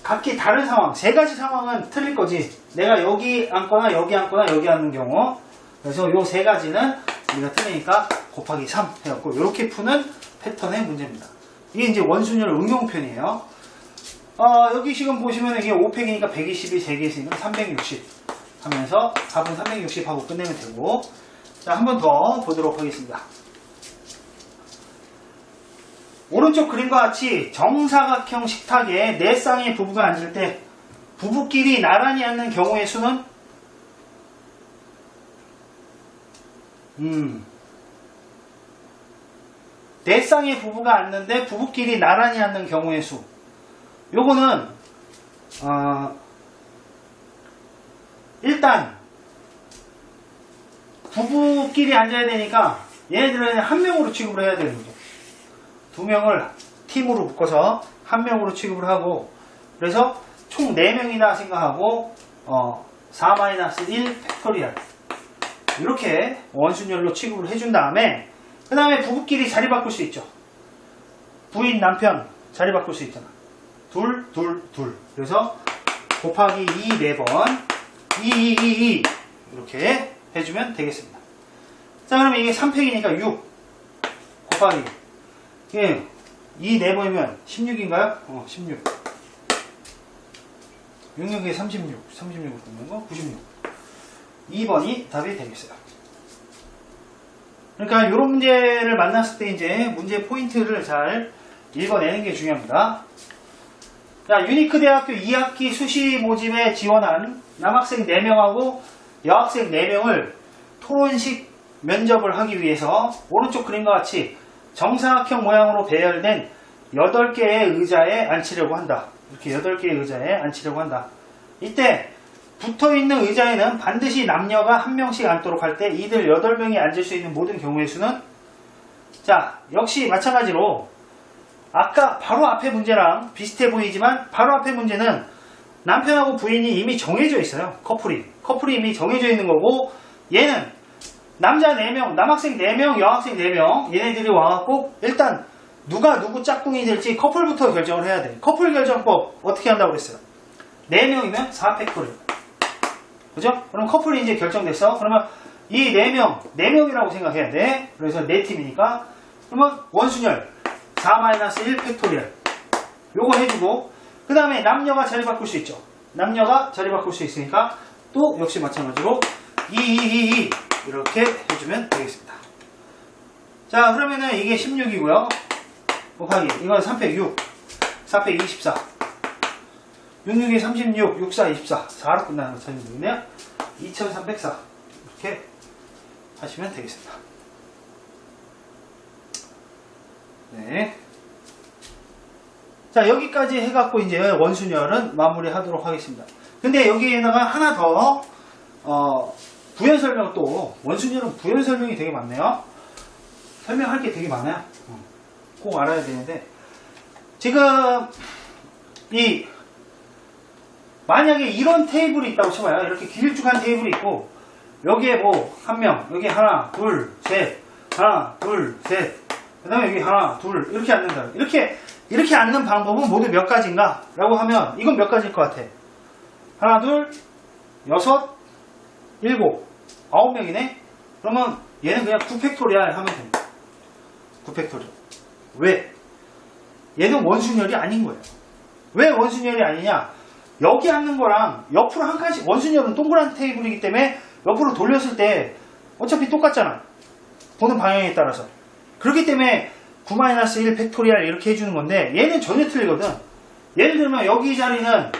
각기 다른 상황, 세 가지 상황은 틀릴 거지. 내가 여기 앉거나, 여기 앉는 경우. 그래서 요 세 가지는 우리가 틀리니까 곱하기 3 해갖고, 이렇게 푸는 패턴의 문제입니다. 이게 이제 원순열 응용편이에요. 여기 지금 보시면 이게 5팩이니까 120이 3개 있으니까 360 하면서 답은 360 하고 끝내면 되고. 자, 한 번 더 보도록 하겠습니다. 오른쪽 그림과 같이 정사각형 식탁에 네 쌍의 부부가 앉을 때 부부끼리 나란히 앉는 경우의 수는 네 쌍의 부부가 앉는데 부부끼리 나란히 앉는 경우의 수. 요거는 일단 부부끼리 앉아야 되니까 얘네들은 한 명으로 취급을 해야 되는 거죠. 두 명을 팀으로 묶어서 한 명으로 취급을 하고, 그래서 총 4명이나 생각하고 4-1 팩토리얼 이렇게 원순열로 취급을 해준 다음에, 그 다음에 부부끼리 자리 바꿀 수 있죠. 부인 남편 자리 바꿀 수 있잖아. 둘. 그래서 곱하기 2 4번 2 이렇게 해주면 되겠습니다. 자, 그러면 이게 3팩이니까 6 곱하기 예, 2 4번이면 16인가요? 16 6, 6에 36 36을 굽는 거 96 2번이 답이 되겠어요. 그러니까 이런 문제를 만났을 때 이제 문제 포인트를 잘 읽어내는 게 중요합니다. 자, 유니크 대학교 2학기 수시 모집에 지원한 남학생 4명하고 여학생 4명을 토론식 면접을 하기 위해서 오른쪽 그림과 같이 정사각형 모양으로 배열된 8개의 의자에 앉히려고 한다. 이렇게 8개의 의자에 앉히려고 한다. 이때 붙어있는 의자에는 반드시 남녀가 한 명씩 앉도록 할 때 이들 8명이 앉을 수 있는 모든 경우의 수는, 자, 역시 마찬가지로 아까 바로 앞에 문제랑 비슷해 보이지만 바로 앞에 문제는 남편하고 부인이 이미 정해져 있어요. 커플이 이미 정해져 있는 거고, 얘는 남자 4명, 남학생 4명, 여학생 4명 얘네들이 와갖고 일단 누가 누구 짝꿍이 될지 커플부터 결정을 해야 돼. 커플 결정법 어떻게 한다고 그랬어요? 4명이면 4팩토리얼. 그죠? 그럼 커플이 이제 결정됐어. 그러면 이 4명이라고 생각해야 돼. 그래서 4팀이니까. 그러면 원순열 4-1 팩토리얼. 요거 해주고, 그 다음에 남녀가 자리 바꿀 수 있죠. 남녀가 자리 바꿀 수 있으니까 또 역시 마찬가지로 2 이렇게 해주면 되겠습니다. 자, 그러면은 이게 16이고요. 곱하기 이건 3팩 6, 4팩 24, 66에 36, 64, 24, 4로 끝나는 거 찾으면 2304 이렇게 하시면 되겠습니다. 네. 자, 여기까지 해갖고 이제 원순열은 마무리하도록 하겠습니다. 근데 여기에다가 하나 더 부연 설명, 또 원순열은 부연 설명이 되게 많네요. 설명할 게 되게 많아요. 꼭 알아야 되는데, 지금 만약에 이런 테이블이 있다고 쳐봐요. 이렇게 길쭉한 테이블이 있고 여기에 뭐 한 명, 여기 하나 둘 셋, 하나 둘 셋, 그 다음에 여기 하나 둘 이렇게 앉는다. 이렇게 앉는 방법은 모두 몇 가지인가 라고 하면 이건 몇 가지일 것 같아? 하나 둘 여섯 일곱 9명이네. 그러면 얘는 그냥 9팩토리얼 하면 됩니다. 9팩토리얼. 왜? 얘는 원순열이 아닌 거예요. 왜 원순열이 아니냐? 여기 앉는 거랑 옆으로 한 칸씩, 원순열은 동그란 테이블이기 때문에 옆으로 돌렸을 때 어차피 똑같잖아. 보는 방향에 따라서. 그렇기 때문에 9-1 팩토리얼 이렇게 해주는 건데, 얘는 전혀 틀리거든. 예를 들면 여기 자리는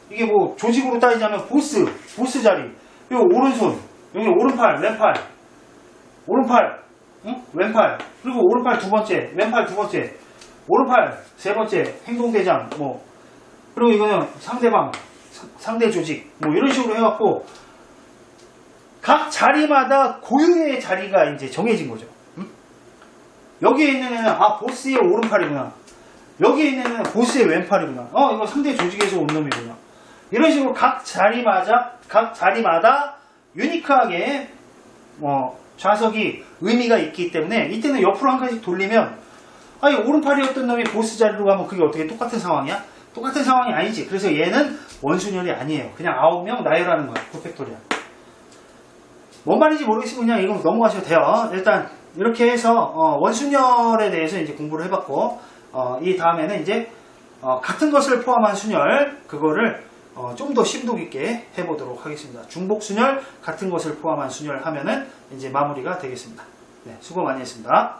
이게 조직으로 따지자면 보스 자리. 여기 오른손, 여기 오른팔, 응? 왼팔, 그리고 오른팔 2번째, 왼팔 2번째, 오른팔 3번째, 행동대장, 그리고 이거는 상대 조직, 이런 식으로 해갖고, 각 자리마다 고유의 자리가 이제 정해진 거죠. 응? 여기에 있는 애는, 보스의 오른팔이구나. 여기에 있는 애는 보스의 왼팔이구나. 이거 상대 조직에서 온 놈이구나. 이런 식으로 각 자리마다 유니크하게, 좌석이 의미가 있기 때문에, 이때는 옆으로 한 칸씩 돌리면, 오른팔이었던 놈이 보스 자리로 가면 그게 어떻게 똑같은 상황이야? 똑같은 상황이 아니지. 그래서 얘는 원순열이 아니에요. 그냥 9명 나열하는 거야. 9팩토리얼. 뭔 말인지 모르겠으면 그냥 이거 넘어가셔도 돼요. 일단 이렇게 해서 원순열에 대해서 이제 공부를 해봤고, 이 다음에는 이제 같은 것을 포함한 순열, 그거를 좀 더 심도 있게 해보도록 하겠습니다. 중복순열, 같은 것을 포함한 순열 하면은 이제 마무리가 되겠습니다. 네, 수고 많이 했습니다.